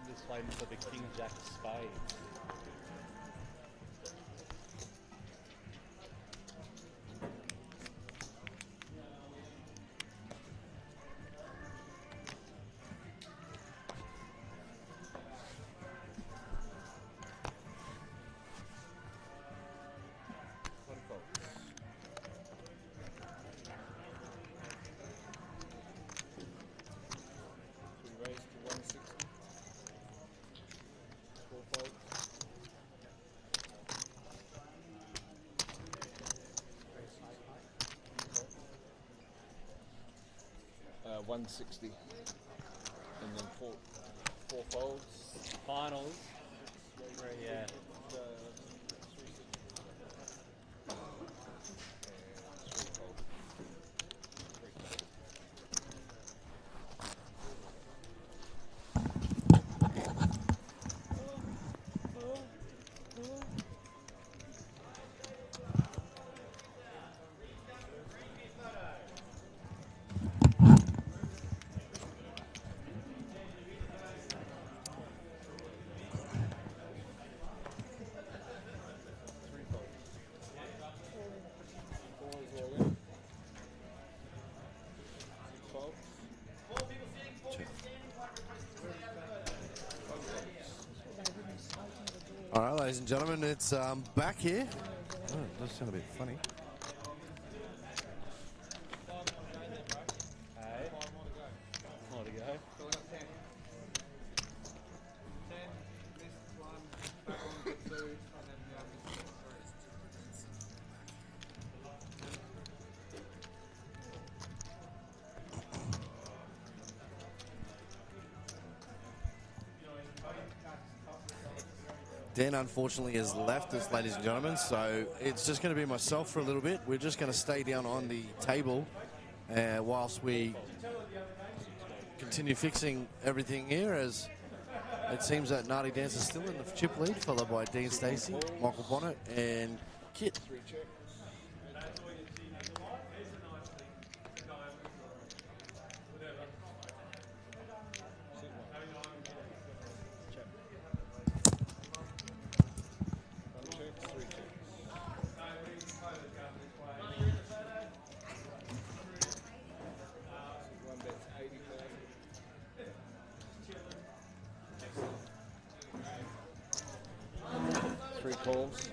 I'm just waiting for the King Jack spade. Raise to 160. 4 folds. 160. And then 4 folds. Finals. Yeah. All right, ladies and gentlemen, it's back here. Oh, it does sound a bit funny. Hey. More to go. Dan, unfortunately, has left us, ladies and gentlemen, so it's just going to be myself for a little bit. We're just going to stay down on the table whilst we continue fixing everything here, as it seems that Nardi Dance is still in the chip lead, followed by Dean Stacy, Michael Bonnett, and Kit. 3 check. Calls.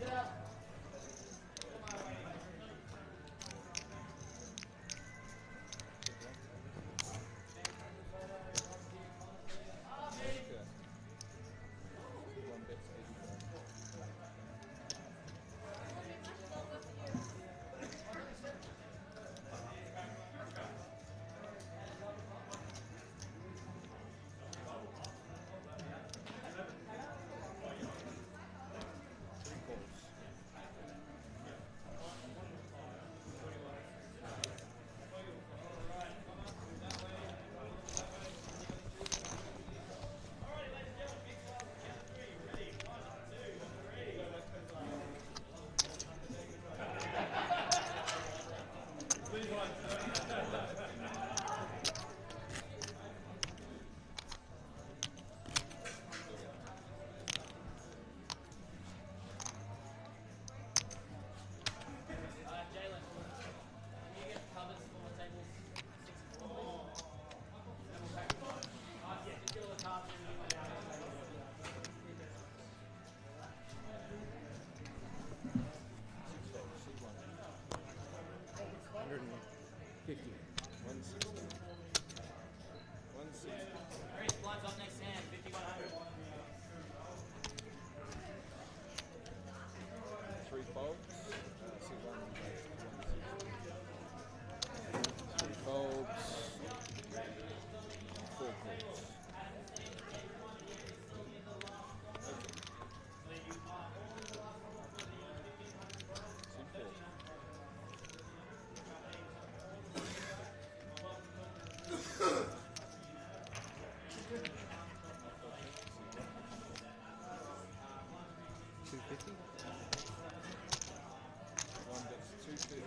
One that's 250.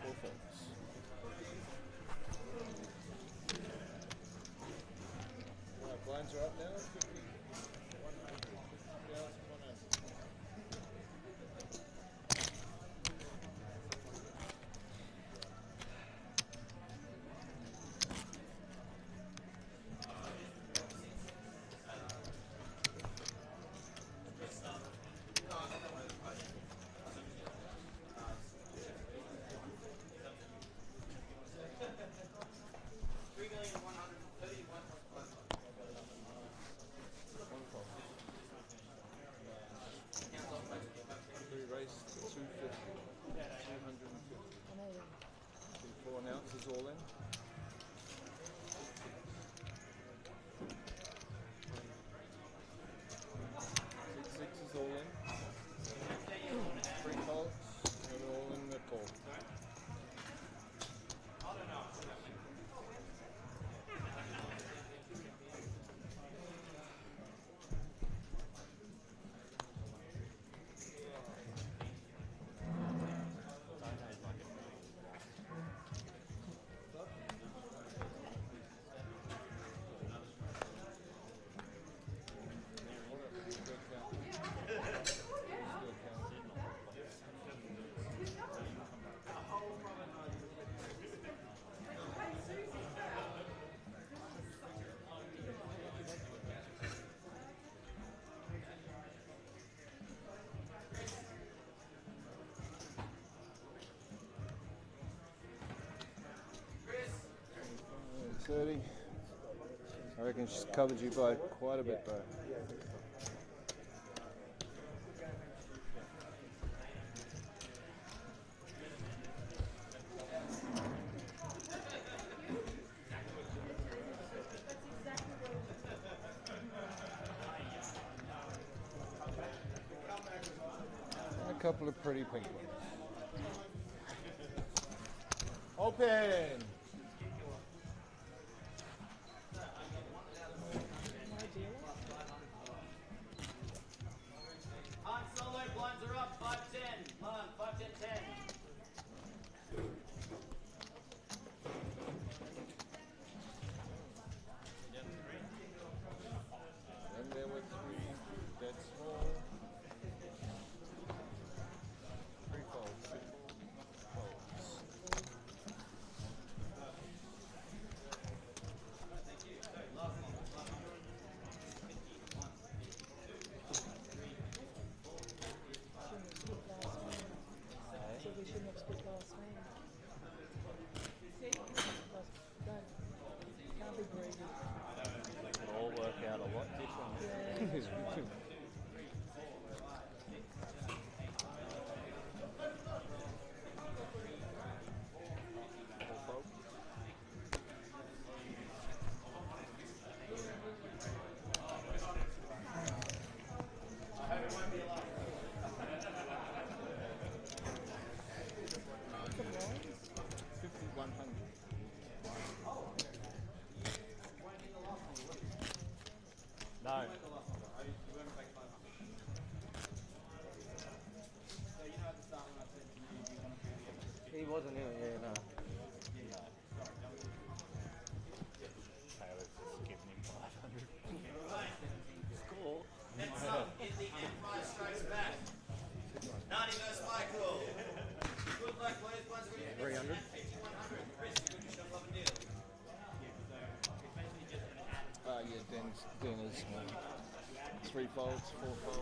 Four folks. Right, blinds are up now. 100,100. Race to 250. 250. 4 ounces all in. 6 is all in. 3 faults and all in the call. $30. I reckon she's covered you by quite a bit, bro. And a couple of pretty pink ones. Open! Han Solo, blinds are up, 5-10. Han, 5-10-10. And there were 3 dead small. 3 folds, simple folds. So we shouldn't have split last man. Can't be greedy. It'll all work out a lot different. Yeah. No. He wasn't in it, yeah, no. Taylor's just giving him 500. Score. Next up is the Empire Strikes Back. Nardi versus Michael. Good luck, boys. 300. 100. Chris, you got yourself up a deal. Yeah, Dana's 3 folds, 4 folds.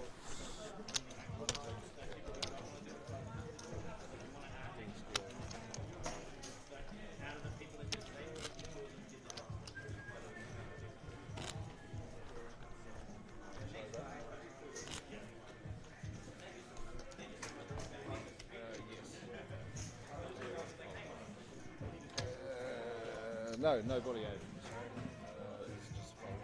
No, no body out. It's just fold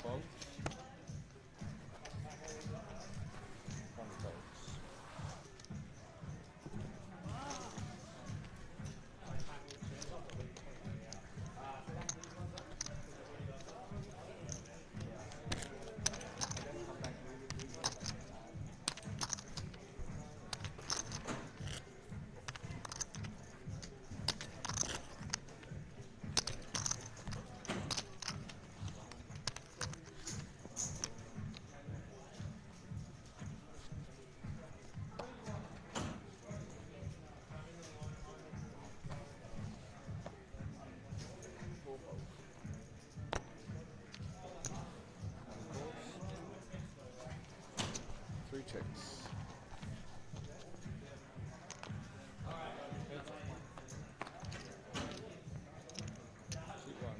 fold. One folds. Three checks. Shoot one.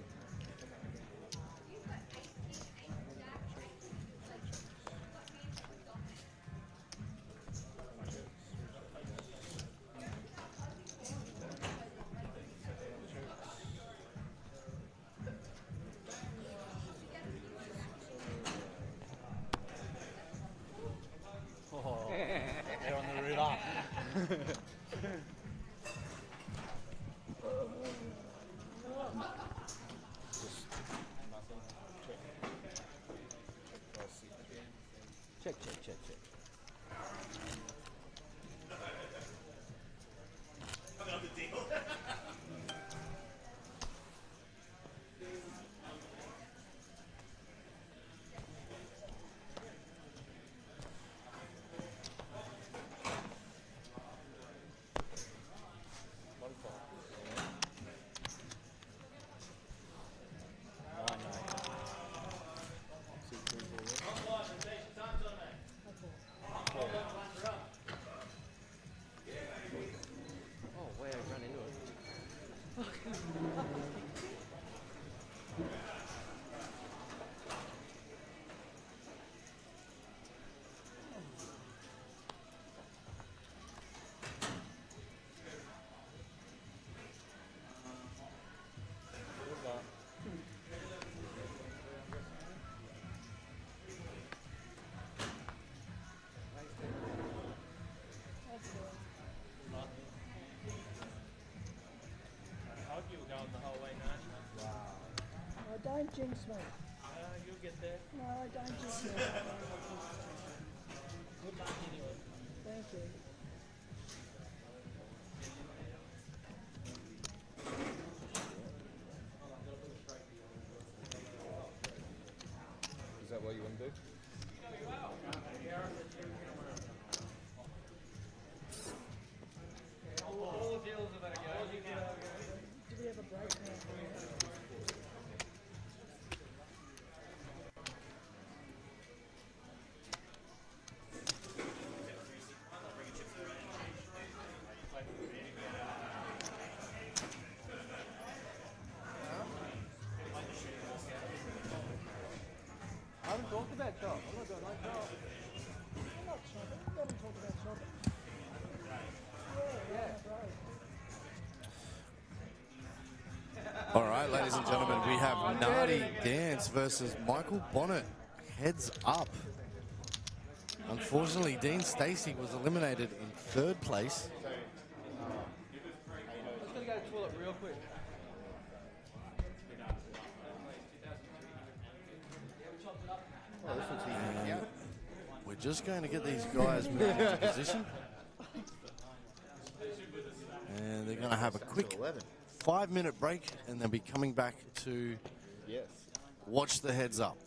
Oh, they're on the route up. Check, check, check, check. Oh, where I run into it. That's good. I hope you were going the whole way, Nardi. Oh, don't jinx me. You'll get there. No, don't jinx me. Good luck anyway. Thank you. Is that what you want to do? All the deals are better go. Do we have a break now? I haven't talked about chop. I'm not doing no chop. We're not shopping. We haven't talked about shopping. Yeah. Right. All right, ladies and gentlemen, we have Nardi Dance versus Michael Bonnett. Heads up. Unfortunately, Dean Stacy was eliminated in third place. I'm just gonna go to the toilet real quick. Oh, this one's easy. Yeah. We're just going to get these guys moved into position. And they're going to have a quick 5-minute break, and they'll be coming back to Yes. watch the heads up.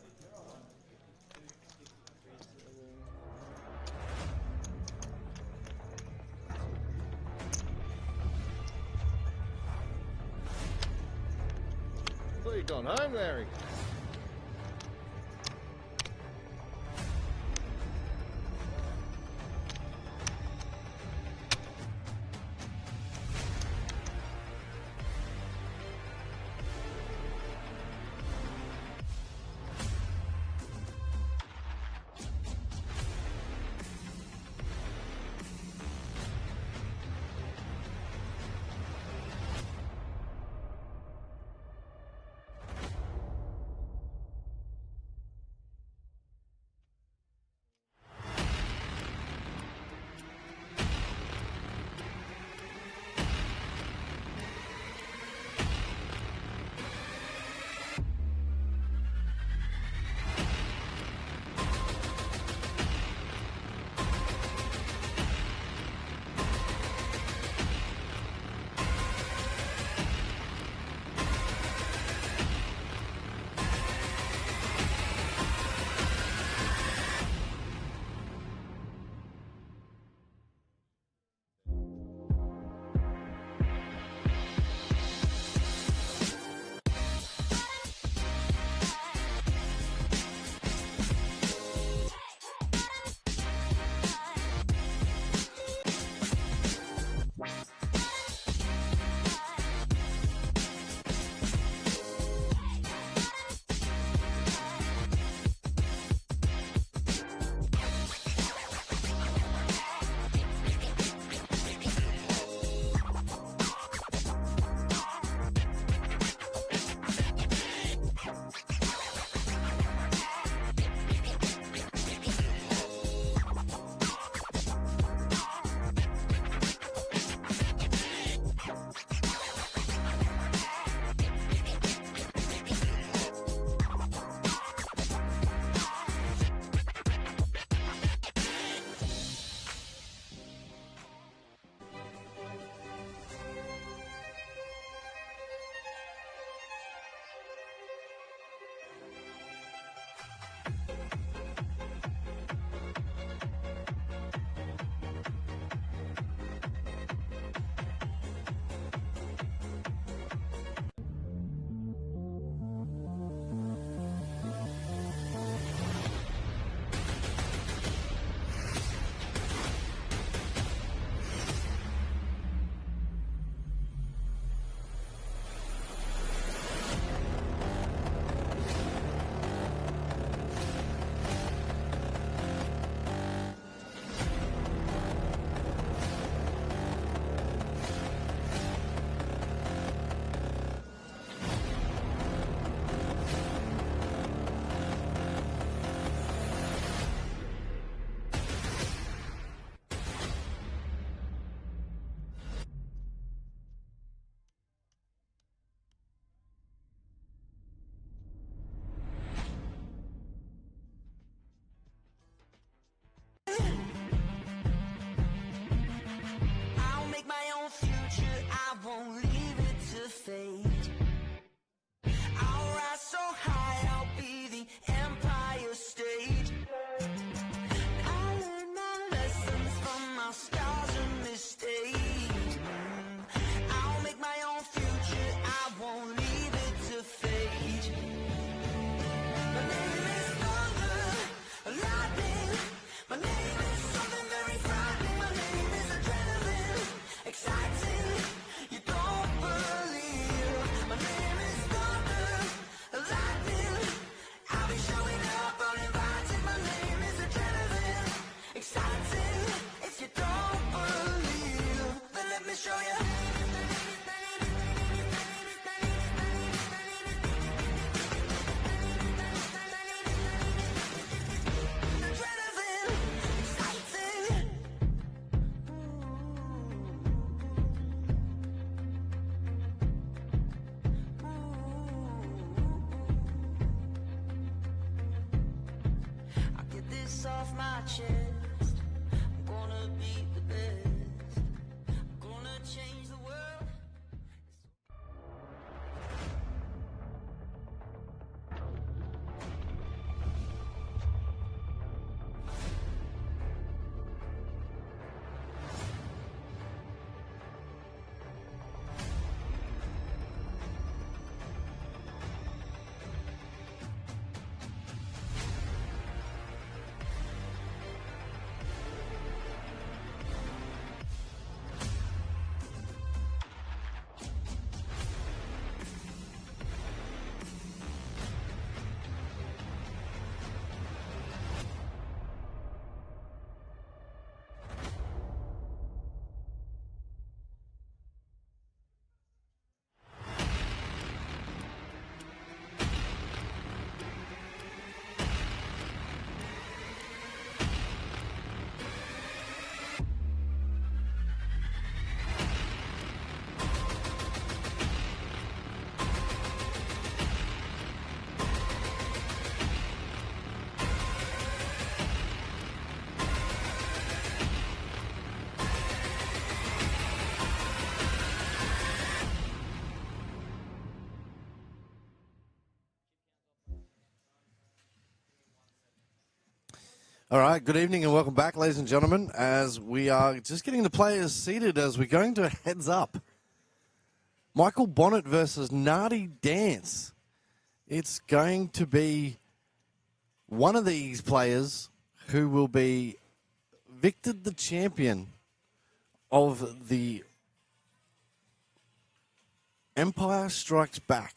I thought you'd gone home, Larry. this off my chest. I'm gonna be the best. I'm gonna change the world. All right, good evening and welcome back, ladies and gentlemen, as we are just getting the players seated as we're going to a heads up. Michael Bonnett versus Nardi Dance. It's going to be one of these players who will be Victor the champion of the Empire Strikes Back.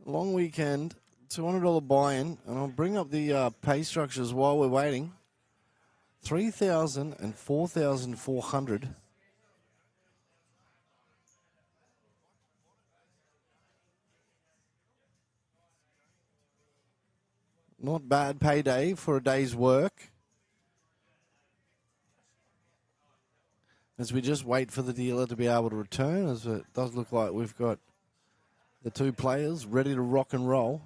Long weekend. $200 buy-in, and I'll bring up the pay structures while we're waiting. $3,000 and $4,400. Not bad payday for a day's work. As we just wait for the dealer to be able to return, as it does look like we've got the two players ready to rock and roll.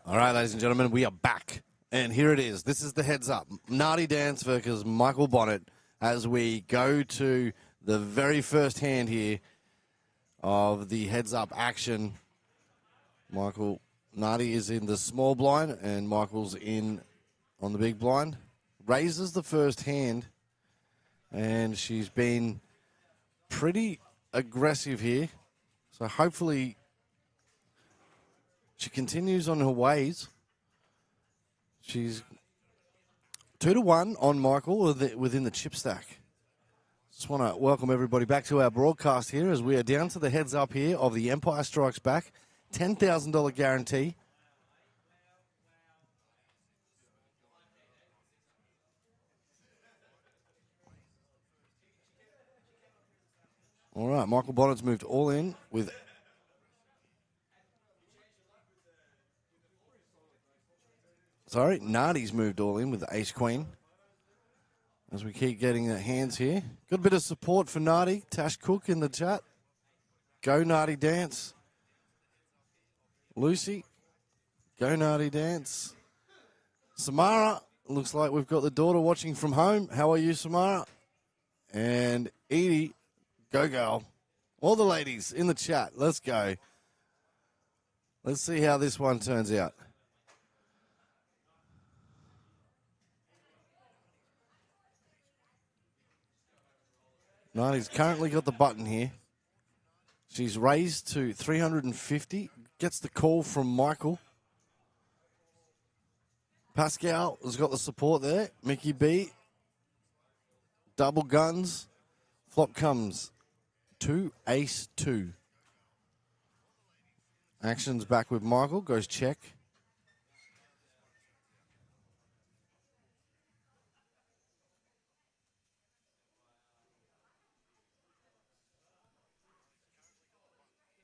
All right, ladies and gentlemen, we are back. And here it is. This is the heads up. Nardi Dance versus Michael Bonnett as we go to the very first hand here of the heads-up action. Nardi is in the small blind, and Michael's in on the big blind. Raises the first hand, and she's been pretty aggressive here. So hopefully she continues on her ways. She's 2-1 on Michael within the chip stack. Just want to welcome everybody back to our broadcast here as we are down to the heads up here of the Empire Strikes Back. $10,000 guarantee. All right, Michael Bonnett's moved all in with... Sorry, Nardi's moved all in with the ace-queen. As we keep getting the hands here. Got a bit of support for Nardi. Tash Cook in the chat. Go Nardi Dance. Lucy. Go Nardi Dance. Samara. Looks like we've got the daughter watching from home. How are you, Samara? And Edie. Go girl. All the ladies in the chat. Let's go. Let's see how this one turns out. Nardi's currently got the button here. She's raised to 350. Gets the call from Michael. Pascal has got the support there. Mickey B. Double guns. Flop comes 2, ace 2. Action's back with Michael. Goes check.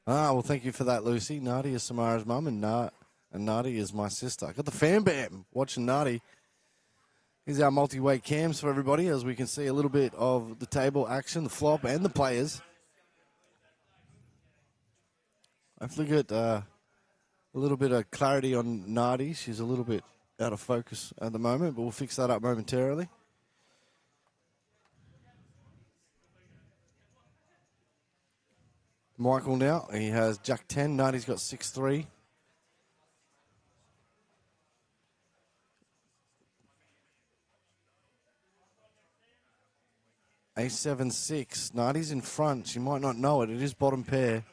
Well, thank you for that, Lucy. Nardi is Samara's mum, and Nardi is my sister. Got the fan bam watching Nardi. Here's our multi-weight cams for everybody, as we can see a little bit of the table action, the flop, and the players. Hopefully get a little bit of clarity on Nardi. She's a little bit out of focus at the moment, but we'll fix that up momentarily. Michael now, he has Jack 10, Nardi's got 6-3. Ace 7-6, Nardi's in front, she might not know it, it is bottom pair.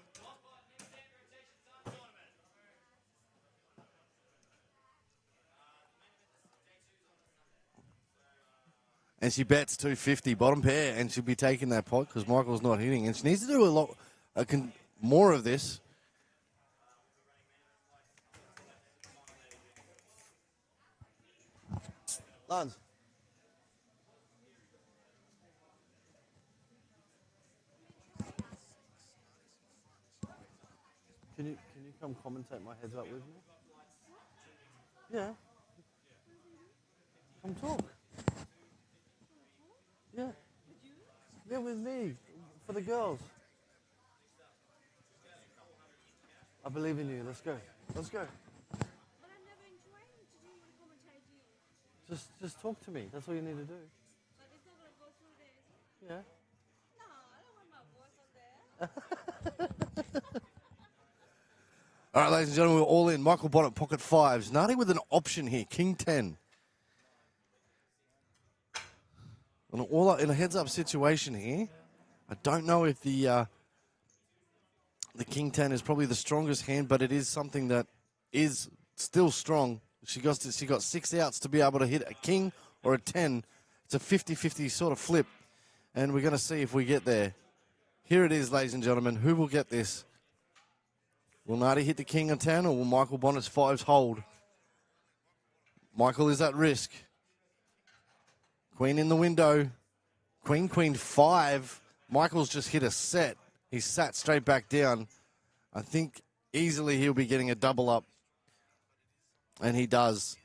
And she bets 250, bottom pair, and she'll be taking that pot because Michael's not hitting. And she needs to do a lot more of this. Lance. Can you come commentate my heads up with me? Yeah. Come talk. Yeah. Yeah, with me. For the girls. I believe in you. Let's go. Let's go. But I'm never in training to do commentate you. Just talk to me. That's all you need to do. But it's not going to go through this. Yeah. No, I don't want my voice on there. All right, ladies and gentlemen, we're all in. Michael Bonnett, pocket fives. Nardi with an option here. King 10. In a heads-up situation here, I don't know if the King 10 is probably the strongest hand, but it is something that is still strong. She got 6 outs to be able to hit a king or a 10. It's a 50-50 sort of flip, and we're going to see if we get there. Here it is, ladies and gentlemen. Who will get this? Will Nardi hit the king on 10, or will Michael Bonnett's fives hold? Michael is at risk. Queen in the window. Queen, queen, 5. Michael's just hit a set. He sat straight back down. I think easily he'll be getting a double up. And he does.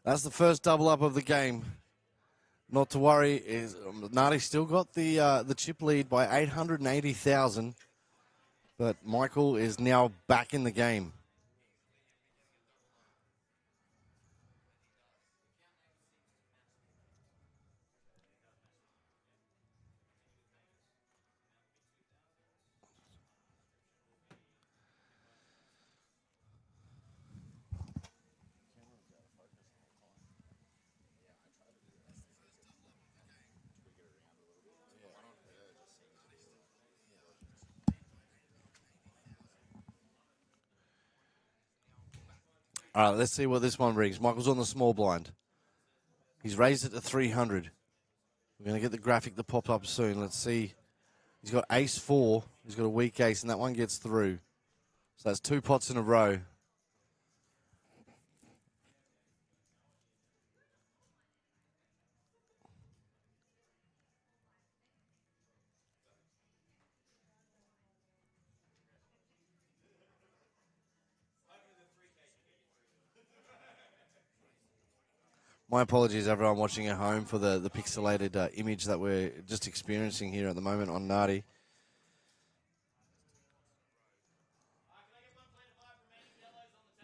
That's the first double up of the game. Not to worry. Is Nardi still got the chip lead by 880,000, but Michael is now back in the game. All right, let's see what this one brings. Michael's on the small blind. He's raised it to 300. We're going to get the graphic that pops up soon. Let's see. He's got ace 4. He's got a weak ace, and that one gets through. So that's 2 pots in a row. My apologies, everyone watching at home, for the pixelated image that we're just experiencing here at the moment on Nardi.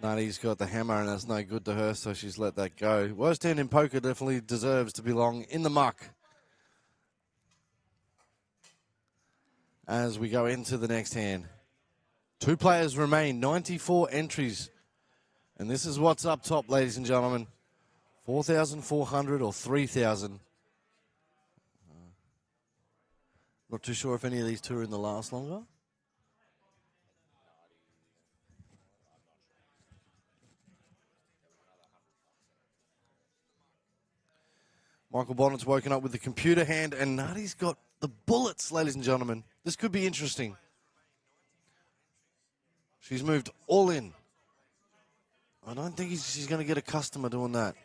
Nardi's got the hammer, and that's no good to her, so she's let that go. Worst hand in poker definitely deserves to belong in the muck. As we go into the next hand. 2 players remain, 94 entries. And this is what's up top, ladies and gentlemen. 4,400 or 3,000. Not too sure if any of these two are in the last longer. Michael Bonnett's woken up with the computer hand, and Nardi's got the bullets, ladies and gentlemen. This could be interesting. She's moved all in. I don't think she's going to get a customer doing that.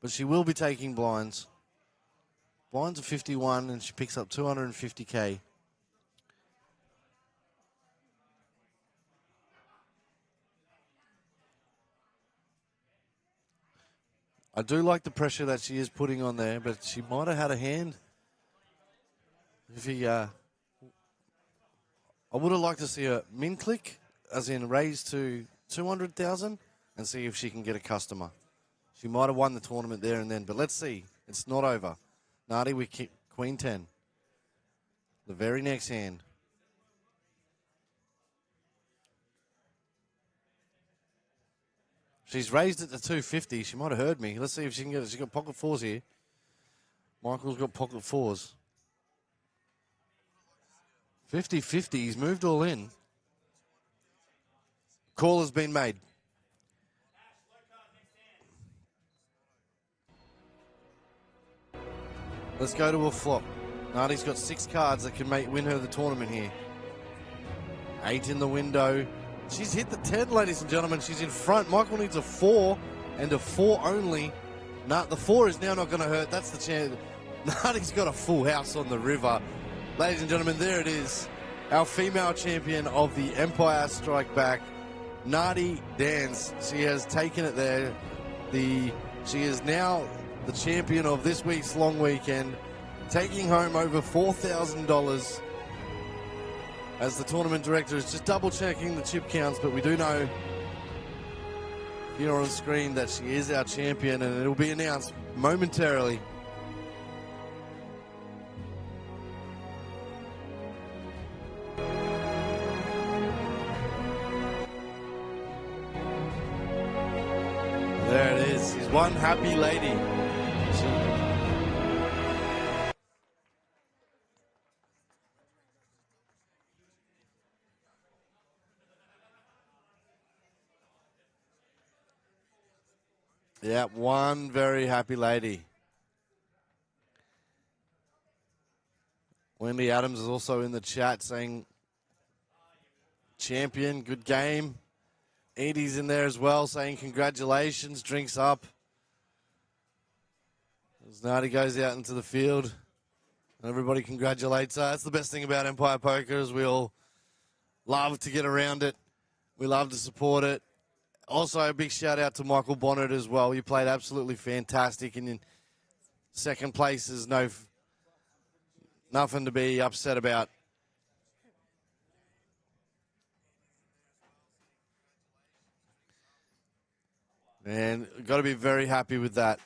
But she will be taking blinds. Blinds are 51, and she picks up 250K. I do like the pressure that she is putting on there, but she might have had a hand. If he, I would have liked to see a min click, as in raise to 200,000, and see if she can get a customer. She might have won the tournament there and then, but let's see. It's not over. Nardi with Queen 10. The very next hand. She's raised it to 250. She might have heard me. Let's see if she can get it. She's got pocket 4s here. Michael's got pocket 4s. 50-50. He's moved all in. Call has been made. Let's go to a flop. Nardi's got 6 cards that can win her the tournament here. 8 in the window. She's hit the 10, ladies and gentlemen. She's in front. Michael needs a 4 and a 4 only. Nah, the 4 is now not going to hurt. That's the chance. Nardi's got a full house on the river. Ladies and gentlemen, there it is. Our female champion of the Empire Strike Back, Nardi Dance. She has taken it there. She is now the champion of this week's long weekend, taking home over $4,000. As the tournament director is just double checking the chip counts, but we do know here on screen that she is our champion, and it'll be announced momentarily. There it is. She's one happy lady. Yeah, one very happy lady. Wendy Adams is also in the chat saying, champion, good game. Edie's in there as well saying congratulations, drinks up. As Nardi goes out into the field, everybody congratulates her. That's the best thing about Empire Poker, is we all love to get around it. We love to support it. Also, a big shout out to Michael Bonnett as well. You played absolutely fantastic, and Second place is nothing to be upset about. And got to be very happy with that.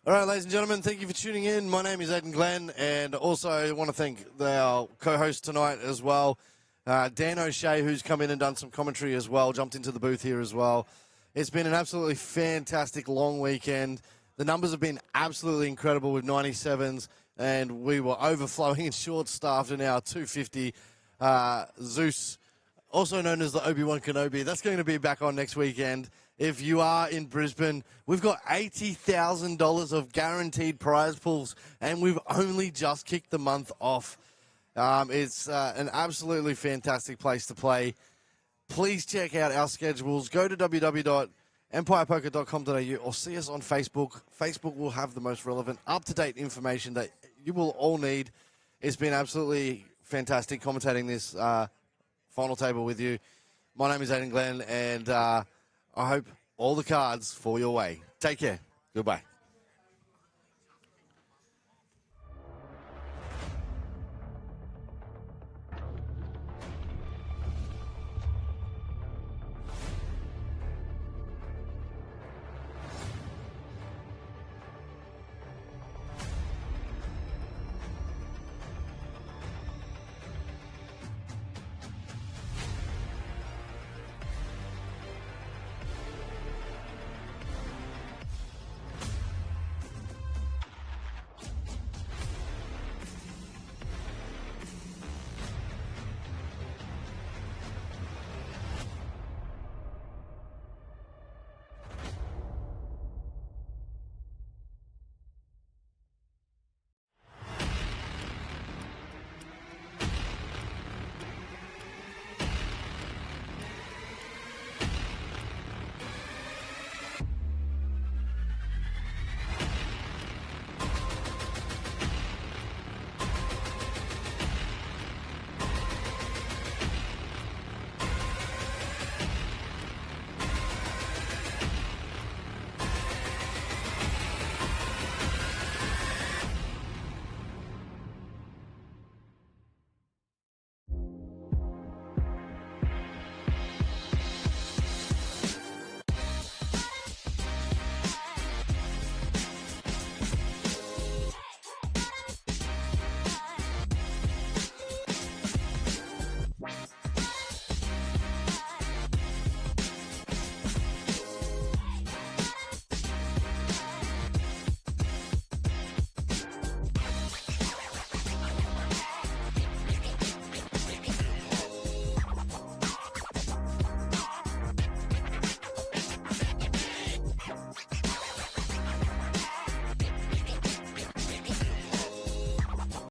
All right, ladies and gentlemen, thank you for tuning in. My name is Aidan Glenn, and also I want to thank our co-host tonight as well, Dan O'Shea, who's come in and done some commentary as well, jumped into the booth here as well. It's been an absolutely fantastic long weekend. The numbers have been absolutely incredible with 97s, and we were overflowing and short-staffed in our 250 Zeus, also known as the Obi-Wan Kenobi. That's going to be back on next weekend. If you are in Brisbane, we've got $80,000 of guaranteed prize pools, and we've only just kicked the month off. It's an absolutely fantastic place to play. Please check out our schedules. Go to www.empirepoker.com.au or see us on Facebook. Facebook will have the most relevant, up-to-date information that you will all need. It's been absolutely fantastic commentating this final table with you. My name is Aidan Glenn, and I hope all the cards fall your way. Take care. Goodbye.